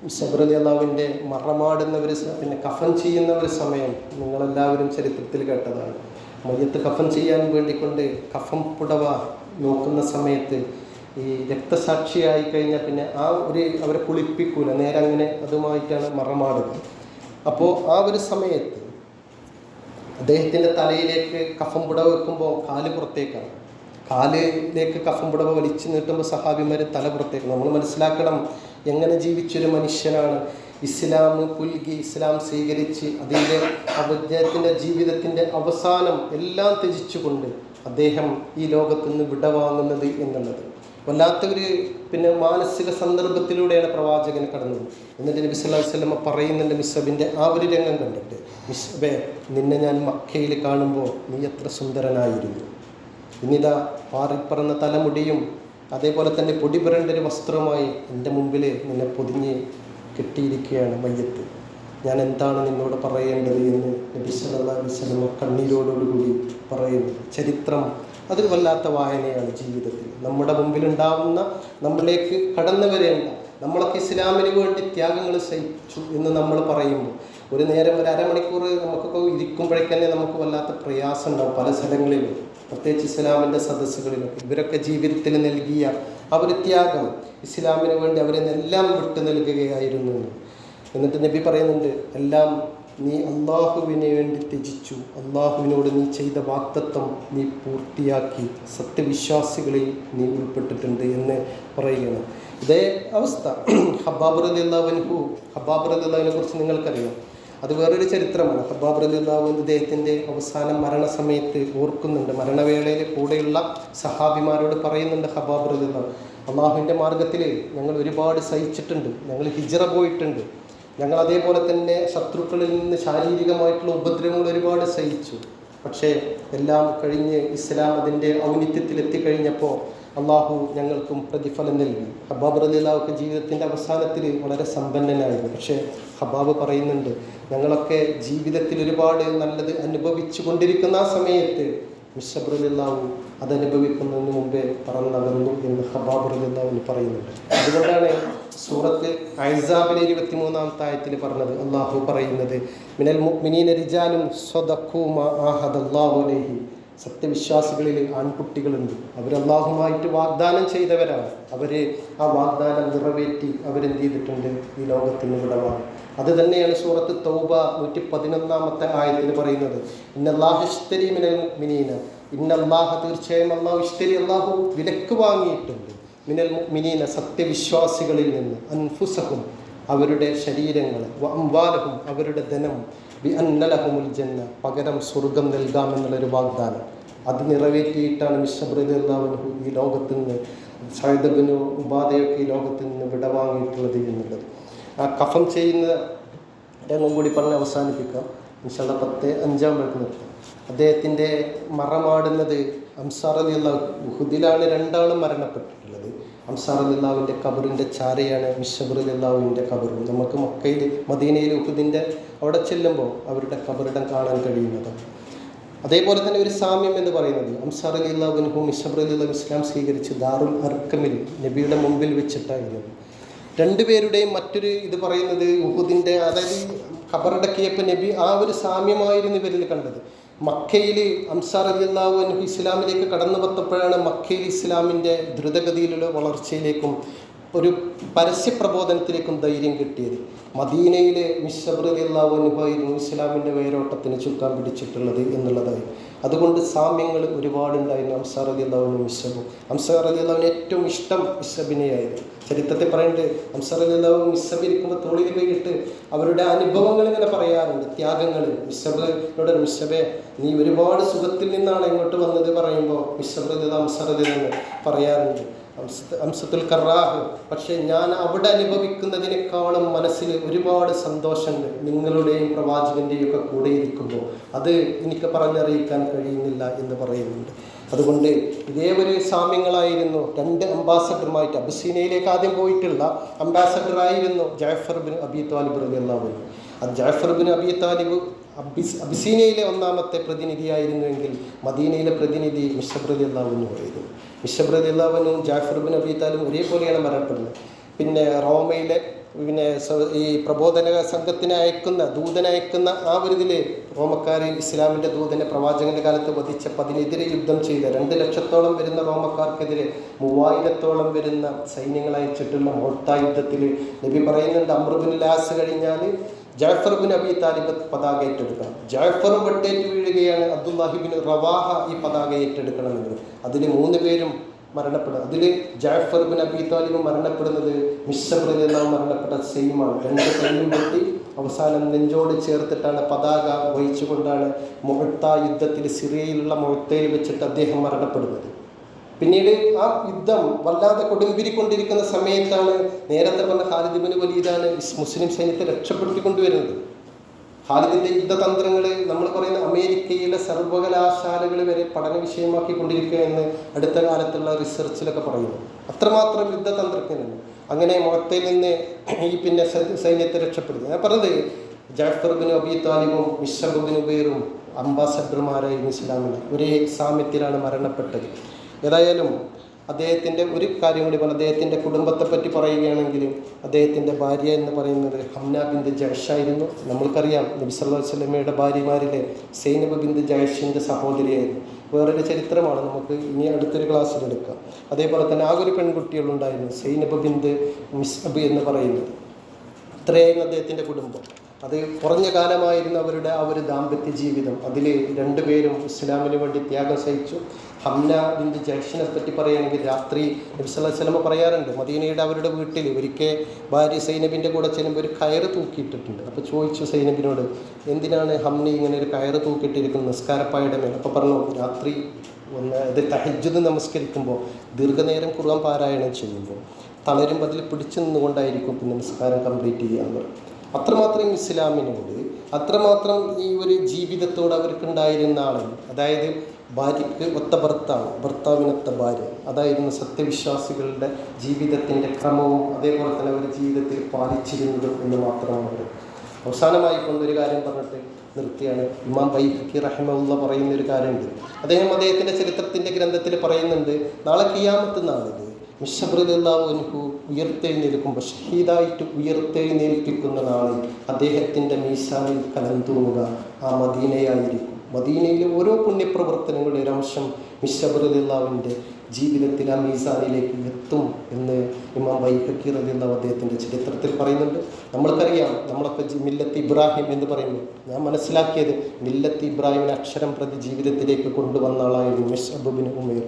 മിശ്അബ് റളിയല്ലാഹുവിൻ്റെ മറമാടുന്ന കഫൻ ചെയ്യുന്ന ഒരു സമയം നിങ്ങളെല്ലാവരും ചരിത്രത്തിൽ കേട്ടതാണ്. മയ്യത്ത് കഫൻ ചെയ്യാൻ വേണ്ടിക്കൊണ്ട് കഫൻ പുടവ നോക്കുന്ന സമയത്ത് ഈ രക്തസാക്ഷിയായി കഴിഞ്ഞാൽ പിന്നെ അവരെ കുളിപ്പിക്കൂല, നേരെ അങ്ങനെ അതുമായിട്ടാണ് മറമാടുന്നത്. അപ്പോൾ ആ ഒരു സമയത്ത് അദ്ദേഹത്തിൻ്റെ തലയിലേക്ക് കഫൻ പുടവ വെക്കുമ്പോൾ കാല് പുറത്തേക്കാണ്. കാലിലേക്ക് കഫൻ പുടവ വലിച്ചു നീട്ടുമ്പോൾ സഹാബിമാർ തല പുറത്തേക്ക്. നമ്മൾ മനസ്സിലാക്കണം എങ്ങനെ ജീവിച്ചൊരു മനുഷ്യനാണ്. ഇസ്ലാം പുൽകി, ഇസ്ലാം സ്വീകരിച്ച് അദ്ദേഹത്തിൻ്റെ ജീവിതത്തിൻ്റെ അവസാനം എല്ലാം ത്യജിച്ചുകൊണ്ട് അദ്ദേഹം ഈ ലോകത്ത് നിന്ന് വിടവാങ്ങുന്നത് എന്നുള്ളത് വല്ലാത്തൊരു മാനസിക സന്ദർഭത്തിലൂടെയാണ് പ്രവാചകൻ കടന്നത്. എന്നിട്ട് നബി സല്ലല്ലാഹു അലൈഹി വസല്ലം പറയുന്നുണ്ട് മിശ്അബിൻ്റെ ആ ഒരു രംഗം കണ്ടിട്ട്, മിശ്അബേ, നിന്നെ ഞാൻ മക്കയിൽ കാണുമ്പോൾ നീ എത്ര സുന്ദരനായിരുന്നു. ഇന്നിതാ പാറിപ്പറന്ന തലമുടിയും അതേപോലെ തന്നെ പൊടി പുരണ്ടൊരു വസ്ത്രവുമായി എൻ്റെ മുമ്പിൽ നിന്നെ പൊതിഞ്ഞ് കെട്ടിയിരിക്കുകയാണ് മയ്യത്ത്. ഞാൻ എന്താണ് നിന്നോട് പറയേണ്ടത് എന്ന് നബി സല്ലല്ലാഹു അലൈഹി വസല്ലം കണ്ണീരോടുകൂടി പറയുന്നു. ചരിത്രം അതൊരു വല്ലാത്ത വായനയാണ് ജീവിതത്തിൽ. നമ്മുടെ മുമ്പിലുണ്ടാവുന്ന, നമ്മളിലേക്ക് കടന്നു വരേണ്ട, നമ്മളൊക്കെ ഇസ്ലാമിന് വേണ്ടി ത്യാഗങ്ങൾ സഹിച്ചു എന്ന് നമ്മൾ പറയുമ്പോൾ ഒരു നേരം ഒരു അരമണിക്കൂർ നമുക്കൊക്കെ ഇരിക്കുമ്പോഴേക്കന്നെ നമുക്ക് വല്ലാത്ത പ്രയാസം ഉണ്ടാവും. പല സ്ഥലങ്ങളിലും പ്രത്യേകിച്ച് ഇസ്ലാമിൻ്റെ സദസ്സുകളിലൊക്കെ ഇവരൊക്കെ ജീവിതത്തിൽ നൽകിയ ആ ഒരു ത്യാഗം, ഇസ്ലാമിന് വേണ്ടി അവരെന്നെല്ലാം വിട്ടു നൽകുകയായിരുന്നു. എന്നിട്ട് നബി പറയുന്നുണ്ട്, എല്ലാം നീ അള്ളാഹുവിന് വേണ്ടി ത്യജിച്ചു, അള്ളാഹുവിനോട് നീ ചെയ്ത വാഗ്ദത്തം നീ പൂർത്തിയാക്കി, സത്യവിശ്വാസികളിൽ നീ ഉൾപ്പെട്ടിട്ടുണ്ട് എന്ന് പറയുകയാണ്. ഇതേ അവസ്ഥ ഹബ്ബാബ് റളിയല്ലാഹുവിനെ കുറിച്ച് നിങ്ങൾക്കറിയാം. അത് വേറൊരു ചരിത്രമാണ്. ഹബ്ബാബ് റളിയല്ലാഹു അൻഹു അദ്ദേഹത്തിൻ്റെ അവസാന മരണസമയത്ത് ഓർക്കുന്നുണ്ട്. മരണവേളയിൽ കൂടെയുള്ള സഹാബിമാരോട് പറയുന്നുണ്ട് ഹബ്ബാബ് റളിയല്ലാഹു, അള്ളാഹുവിൻ്റെ മാർഗത്തിൽ ഞങ്ങൾ ഒരുപാട് സഹിച്ചിട്ടുണ്ട്, ഞങ്ങൾ ഹിജ്റ പോയിട്ടുണ്ട്, ഞങ്ങൾ അതേപോലെ തന്നെ ശത്രുക്കളിൽ നിന്ന് ശാരീരികമായിട്ടുള്ള ഉപദ്രവങ്ങൾ ഒരുപാട് സഹിച്ചു. പക്ഷേ എല്ലാം കഴിഞ്ഞ് ഇസ്ലാം അതിൻ്റെ ഔന്നിത്യത്തിൽ എത്തിക്കഴിഞ്ഞപ്പോൾ അള്ളാഹു ഞങ്ങൾക്കും പ്രതിഫലം നൽകി. ഹബ്ബാബ് റളിയല്ലാഹുവിൻ്റെ ജീവിതത്തിൻ്റെ അവസാനത്തിൽ വളരെ സമ്പന്നനായിരുന്നു. പക്ഷേ ഹബ്ബാബ് പറയുന്നുണ്ട്, ഞങ്ങളൊക്കെ ജീവിതത്തിൽ ഒരുപാട് നല്ലത് അനുഭവിച്ചു കൊണ്ടിരിക്കുന്ന ആ സമയത്ത് മിശ്അബ് റളിയല്ലാഹു അതനുഭവിക്കുന്നതിന് മുമ്പേ പറന്നകന്നു എന്ന് ഹബ്ബാബ് റളിയല്ലാഹു പറയുന്നുണ്ട്. അതുകൊണ്ടാണ് സൂറത്ത് അഹ്സാബിലെ 23-ാമത്തെ ആയത്തിൽ പറഞ്ഞത്, അള്ളാഹു പറയുന്നത്, മിനൽ മുഅ്മിനീന റിജാലുൻ സ്വദഖൂ മാ ആഹദല്ലാഹു അലൈഹി, സത്യവിശ്വാസികളിൽ ആൺകുട്ടികളുണ്ട്, അവർ അള്ളാഹുമായിട്ട് വാഗ്ദാനം ചെയ്തവരാണ്, അവർ ആ വാഗ്ദാനം നിറവേറ്റി അവരെന്ത് ചെയ്തിട്ടുണ്ട്, ഈ ലോകത്തിന് വിടവാണ്. അത് തന്നെയാണ് സൂറത്ത് തൗബ 111-ാമത്തെ ആയത്തിൽ പറയുന്നത്, ഇന്നല്ലാഹു ഇശ്തരി മിനൽ മുഅ്മിനീന, ഇന്നല്ലാഹ, തീർച്ചയായും അള്ളാഹു ഇശ്തരി, അള്ളാഹു വിലക്ക് വാങ്ങിയിട്ടുണ്ട്, മിനൽ മുഅ്മിനീന, സത്യവിശ്വാസികളിൽ നിന്ന്, അൻഫുസഹും, അവരുടെ ശരീരങ്ങൾ, വ അംവാലഹും, അവരുടെ ധനം, ബി അന്ന ലഹുമുൽ ജന്ന, പകരം സ്വർഗം നൽകാമെന്നുള്ളൊരു വാഗ്ദാനം. അത് നിറവേറ്റിയിട്ടാണ് മിശ്അബ് റളിയല്ലാഹു അൻഹു ഈ ലോകത്ത് നിന്ന്, സഅദ് ഇബ്നു ഉബാദയൊക്കെ ഈ ലോകത്ത് നിന്ന് വിടവാങ്ങിയിട്ടുള്ളത് എന്നുള്ളത്. ആ കഫം ചെയ്യുന്ന രംഗം കൂടി പറഞ്ഞ് അവസാനിപ്പിക്കാം. ഇൻഷാല്ലാ 10:05 നിർത്താം. അദ്ദേഹത്തിൻ്റെ മറമാടുന്നത് അംസാർ റളിയല്ലാഹു ഉഹുദിലാണ് രണ്ടാളും മരണപ്പെട്ടിട്ടുള്ളത്. അംസാർ റളിയല്ലാഹുവിൻ്റെ ഖബറിൻ്റെ ചാരയാണ് മിശ്അബ് റളിയല്ലാഹുവിൻ്റെ ഖബറും. നമുക്ക് മക്കയിൽ മദീനയിൽ ഉഹുദിൻ്റെ അവിടെ ചെല്ലുമ്പോൾ അവരുടെ ഖബറിടം കാണാൻ കഴിയുന്നത്. അതേപോലെ തന്നെ ഒരു സാമ്യം എന്ന് പറയുന്നത് അംസാർ റളിയല്ലാഹു അൻഹു മിശ്അബ് റളിയല്ലാഹു ഇസ്ലാം സ്വീകരിച്ച് ദാറുൽ അർക്കമിൽ നബിയുടെ മുമ്പിൽ വെച്ചിട്ടായിരുന്നു. രണ്ടുപേരുടെയും മറ്റൊരു ഇത് പറയുന്നത് ഉഹുദിൻ്റെ, അതായത് ഖബറടക്കിയപ്പോൾ നബി ആ ഒരു സാമ്യമായിരുന്നു ഇവരിൽ കണ്ടത്. മക്കയിൽ അംസാർ റളിയല്ലാഹു അൻഹു ഇസ്ലാമിലേക്ക് കടന്നു വന്നപ്പോഴാണ് മക്കയിൽ ഇസ്ലാമിൻ്റെ ദ്രുതഗതിയിലുള്ള വളർച്ചയിലേക്കും ഒരു പരസ്യ പ്രബോധനത്തിലേക്കും ധൈര്യം കിട്ടിയത്. മദീനയിലെ മിശ്അബ് റളിയല്ലാഹു അൻഹു ആയിരുന്നു ഇസ്ലാമിൻ്റെ വേരോട്ടത്തിന് ചുക്കാൻ പിടിച്ചിട്ടുള്ളത് എന്നുള്ളതായിരുന്നു. അതുകൊണ്ട് സാമ്യങ്ങൾ ഒരുപാടുണ്ടായിരുന്നു അംസാർ റളിയല്ലാഹു അൻഹു മിശ്അബും. അംസാർ റളിയല്ലാഹുവിന് ഏറ്റവും ഇഷ്ടം മിശ്അബിനെയായിരുന്നു. ചരിത്രത്തിൽ പറയുന്നുണ്ട്, അംസാർ റളിയല്ലാഹു മിശ്അബ് ഇരിക്കുമ്പോൾ തോളിൽ കൈയിട്ട് അവരുടെ അനുഭവങ്ങൾ ഇങ്ങനെ പറയാറുണ്ട്, ത്യാഗങ്ങൾ. മിശ്അബിനോട്, മിശ്അബേ നീ ഒരുപാട് സുഖത്തിൽ നിന്നാണ് ഇങ്ങോട്ട് വന്നത് പറയുമ്പോൾ മിശ്അബ് റളിയല്ലാഹു അംസാർ റളിയല്ലാഹു പറയാറുണ്ട്, അംസത്തുൽ കറാഹ്, പക്ഷേ ഞാൻ അവിടെ അനുഭവിക്കുന്നതിനേക്കാളും മനസ്സിൽ ഒരുപാട് സന്തോഷമുണ്ട് നിങ്ങളുടെയും പ്രവാചകൻ്റെയും ഒക്കെ കൂടെ ഇരിക്കുമ്പോൾ. അത് എനിക്ക് പറഞ്ഞറിയിക്കാൻ കഴിയുന്നില്ല എന്ന് പറയുന്നുണ്ട്. അതുകൊണ്ട് ഇതേ ഒരു സാമ്യങ്ങളായിരുന്നു രണ്ട് അംബാസഡർമായിട്ട്. അബിസീനയിലേക്ക് ആദ്യം പോയിട്ടുള്ള അംബാസഡറായിരുന്നു ജഅഫർ ബിൻ അബി താലിബ് റളിയല്ലാഹു അൻഹു. അത് ജഅഫർ ബിൻ അബി താലിബ് അബിസീനയിലെ ഒന്നാമത്തെ പ്രതിനിധിയായിരുന്നുവെങ്കിൽ മദീനയിലെ പ്രതിനിധി മിശ്അബ് റളിയല്ലാഹു അൻഹു ആയിരുന്നു. മിശ്അബ് റളിയല്ലാഹു അൻഹുവും ജഅഫർ ബിൻ അബി താലിബും ഒരേപോലെയാണ് മരണപ്പെടുന്നത്. പിന്നെ റോമയിലെ ഈ പ്രബോധന സംഘത്തിനെ അയക്കുന്ന ദൂതനയക്കുന്ന ആ ഒരു ഇതിൽ റോമക്കാരിൽ ഇസ്ലാമിൻ്റെ ദൂതനെ പ്രവാചകൻ്റെ കാലത്ത് വധിച്ചപ്പോൾ അതിനെതിരെ യുദ്ധം ചെയ്ത 2 ലക്ഷത്തോളം വരുന്ന റോമക്കാർക്കെതിരെ 3000-ഓളം വരുന്ന സൈന്യങ്ങൾ അയച്ചിട്ടുള്ള മൊത്ത യുദ്ധത്തിൽ നബി പറയുന്നുണ്ട്, അംർ ബിൻ ലാസ് കഴിഞ്ഞാൽ ജഅഫർ ബിൻ അബി താലിബ് പതാക ഏറ്റെടുക്കണം. ജഅഫർ വെട്ടേറ്റ് വീഴുകയാണ്, അബ്ദുല്ലാഹി ബിൻ റവാഹ ഈ പതാക ഏറ്റെടുക്കണമെന്ന്. അതിൽ 3 പേരും മരണപ്പെടുന്നത്. അതിൽ ജഅഫർ ബിൻ അബി താലിബ് മരണപ്പെടുന്നത് മിശ്അബ് റളിയല്ലാഹു മരണപ്പെട്ട സെയിമാണ്. 2 കൈയും വെട്ടി അവസാനം നെഞ്ചോട് ചേർത്തിട്ടാണ് പതാക വഹിച്ചുകൊണ്ടാണ് മുഅത്ത യുദ്ധത്തിൽ സിറിയയിലുള്ള മുഅത്തയിൽ വെച്ചിട്ട് അദ്ദേഹം മരണപ്പെടുന്നത്. പിന്നീട് ആ യുദ്ധം വല്ലാതെ കൊടുമ്പിരിക്കൊണ്ടിരിക്കുന്ന സമയത്താണ് നേരത്തെ പറഞ്ഞ ഖാലിദ് ബിൻ വലീദാണ് മുസ്ലിം സൈന്യത്തെ രക്ഷപ്പെടുത്തിക്കൊണ്ടുവരുന്നത്. ഖാലിദിൻ്റെ യുദ്ധതന്ത്രങ്ങൾ നമ്മൾ പറയുന്ന അമേരിക്കയിലെ സർവകലാശാലകൾ വരെ പഠന വിഷയമാക്കിക്കൊണ്ടിരിക്കുക എന്ന് അടുത്ത കാലത്തുള്ള റിസർച്ചിലൊക്കെ പറയുന്നു. അത്രമാത്രം യുദ്ധതന്ത്രജ്ഞനാണ്. അങ്ങനെ മുഅത്തയിൽ നിന്ന് ഈ സൈന്യത്തെ രക്ഷപ്പെടുത്തി. ഞാൻ പറഞ്ഞത് ജഅഫർ ബിൻ അബി താലിബും മിശ്അബ് ബിൻ ഉബൈറും അംബാസഡർമാരായിരുന്നു ഇസ്ലാമിന്. ഒരേ സാമ്യത്തിലാണ് മരണപ്പെട്ടത്. ഏതായാലും അദ്ദേഹത്തിൻ്റെ ഒരു കാര്യം കൂടി പറഞ്ഞു. അദ്ദേഹത്തിൻ്റെ കുടുംബത്തെപ്പറ്റി പറയുകയാണെങ്കിൽ അദ്ദേഹത്തിൻ്റെ ഭാര്യ എന്ന് പറയുന്നത് ഹംന ബിന്ത് ജഹ്ഷ് ആയിരുന്നു. നമ്മൾക്കറിയാം നബി സല്ലല്ലാഹു അലൈഹി വസല്ലമയുടെ ഭാര്യമാരിലെ സൈനബ് ബിന്ത് ജഹ്ഷിൻ്റെ സഹോദരിയായിരുന്നു. വേറൊരു ചരിത്രമാണ്, നമുക്ക് ഇനി അടുത്തൊരു ക്ലാസ്സിലെടുക്കാം. അതേപോലെ തന്നെ ആ ഒരു പെൺകുട്ടികളുണ്ടായിരുന്നു, സൈനബ് ബിന്ത് മിസ്അബ് എന്ന് പറയുന്നത്. ഇത്രയായിരുന്നു അദ്ദേഹത്തിൻ്റെ കുടുംബം. അത് കുറഞ്ഞ കാലമായിരുന്നു അവരുടെ ആ ഒരു ദാമ്പത്യ ജീവിതം. അതിൽ 2 പേരും ഇസ്ലാമിന് വേണ്ടി ത്യാഗം സഹിച്ചു. ഹംന ബിന്ത് ജഹ്ഷിനെ പറ്റി പറയുകയാണെങ്കിൽ രാത്രി നബി സല്ലല്ലാഹു അലൈഹി വസല്ലം പറയാറുണ്ട്, മദീനയുടെ അവരുടെ വീട്ടിൽ ഒരിക്കൽ ഭാര്യ സൈനബിൻ്റെ കൂടെ ചെല്ലുമ്പോൾ ഒരു കയറ് തൂക്കിയിട്ടിട്ടുണ്ട്. അപ്പോൾ ചോദിച്ചു സൈനബിനോട്, എന്തിനാണ് ഹംനി ഇങ്ങനെ ഒരു കയറ് തൂക്കിയിട്ടിരിക്കുന്നത് നിസ്കാരപ്പായുടെ മേൽ? അപ്പോൾ പറഞ്ഞു, രാത്രി ഇത് തഹജ്ജുദ് നമസ്കരിക്കുമ്പോൾ ദീർഘനേരം ഖുർആൻ പാരായണം ചെയ്യുമ്പോൾ തളരുമ്പോൾ അതിൽ പിടിച്ചു നിന്നുകൊണ്ടായിരിക്കും പിന്നെ നിസ്കാരം കംപ്ലീറ്റ് ചെയ്യാൻ. അത്രമാത്രം ഇസ്ലാമിനോട്, അത്രമാത്രം ഈ ഒരു ജീവിതത്തോട് അവർക്കുണ്ടായിരുന്ന ആളുകൾ, അതായത് ഭാര്യയ്ക്ക് ഒത്ത ഭർത്താവ്, ഭർത്താവിനൊത്ത ഭാര്യ, അതായിരുന്നു സത്യവിശ്വാസികളുടെ ജീവിതത്തിൻ്റെ ക്രമവും അതേപോലെ തന്നെ അവർ ജീവിതത്തിൽ പാലിച്ചിരുന്നതും എന്ന് മാത്രമാണ് അവർ. അവസാനമായി കൊണ്ടൊരു കാര്യം പറഞ്ഞിട്ട് നിർത്തിയാണ്. ഇമാം ബൈഹഖി റഹിമഹുല്ലാഹ് പറയുന്നൊരു കാര്യമുണ്ട്. അദ്ദേഹത്തിൻ്റെ ചരിത്രത്തിൻ്റെ ഗ്രന്ഥത്തിൽ പറയുന്നുണ്ട്, നാളെ ഖിയാമത്ത് നാളിൽ മിശ്അബ് റളിയല്ലാഹു അൻഹു ഉയർത്തെഴുന്നേൽക്കുമ്പോൾ, ഷഹീദായിട്ട് ഉയർത്തെഴുന്നേൽപ്പിക്കുന്ന നാളിൽ അദ്ദേഹത്തിൻ്റെ മീസാനിൽ കലം തൂങ്ങുക ആ മദീനയായിരിക്കും. മദീനയിലെ ഓരോ പുണ്യപ്രവർത്തനങ്ങളുടെ ഒരംശം മിശ്അബ് റളിയല്ലാഹുവിൻ്റെ ജീവിതത്തിൽ ആ മീസാനിലേക്ക് എത്തും എന്ന് ഇമാം ബൈഹഖി റളിയല്ലാഹു അദ്ദേഹത്തിൻ്റെ ചരിത്രത്തിൽ പറയുന്നുണ്ട്. നമ്മൾക്കറിയാം, നമ്മളൊക്കെ മില്ലത്ത് ഇബ്രാഹിം എന്ന് പറയുമ്പോൾ ഞാൻ മനസ്സിലാക്കിയത് മില്ലത്ത് ഇബ്രാഹിമിനെ അക്ഷരം പ്രതി ജീവിതത്തിലേക്ക് കൊണ്ടുവന്ന ആളായിരുന്നു മിശ്അബ് ബിൻ ഉമൈർ.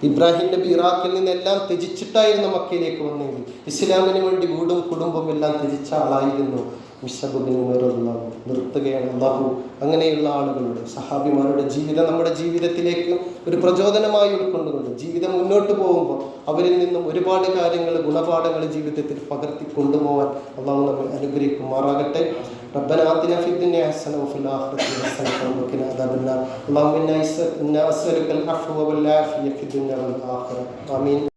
ഇബ്രാഹിം നബി ഇറാഖിൽ നിന്നെല്ലാം ത്യജിച്ചിട്ടായിരുന്നു മക്കയിലേക്ക് വന്നെങ്കിൽ ഇസ്ലാമിന് വേണ്ടി വീടും കുടുംബവും എല്ലാം ത്യജിച്ച ആളായിരുന്നു മിശ്അബ് ബിൻ ഉമൈർ റളിയല്ലാഹു അൻഹു. നിർത്തുകയാണ് അല്ലാഹു അങ്ങനെയുള്ള ആളുകളുടെ സഹാബിമാരുടെ ജീവിതം നമ്മുടെ ജീവിതത്തിലേക്ക് ഒരു പ്രചോദനമായി ഉൾക്കൊണ്ടുകൊണ്ട് ജീവിതം മുന്നോട്ട് പോകുമ്പോൾ അവരിൽ നിന്നും ഒരുപാട് കാര്യങ്ങൾ, ഗുണപാഠങ്ങൾ ജീവിതത്തിൽ പകർത്തി കൊണ്ടുപോകാൻ അല്ലാഹു നമ്മെ അനുഗ്രഹിക്കുമാറാകട്ടെ. ربنا آتنا في الدنيا حسنة وفي الآخرة حسنة وقنا عذاب النار اللهم إنا نسألك العفو والعافية في الدنيا والآخرة آمين.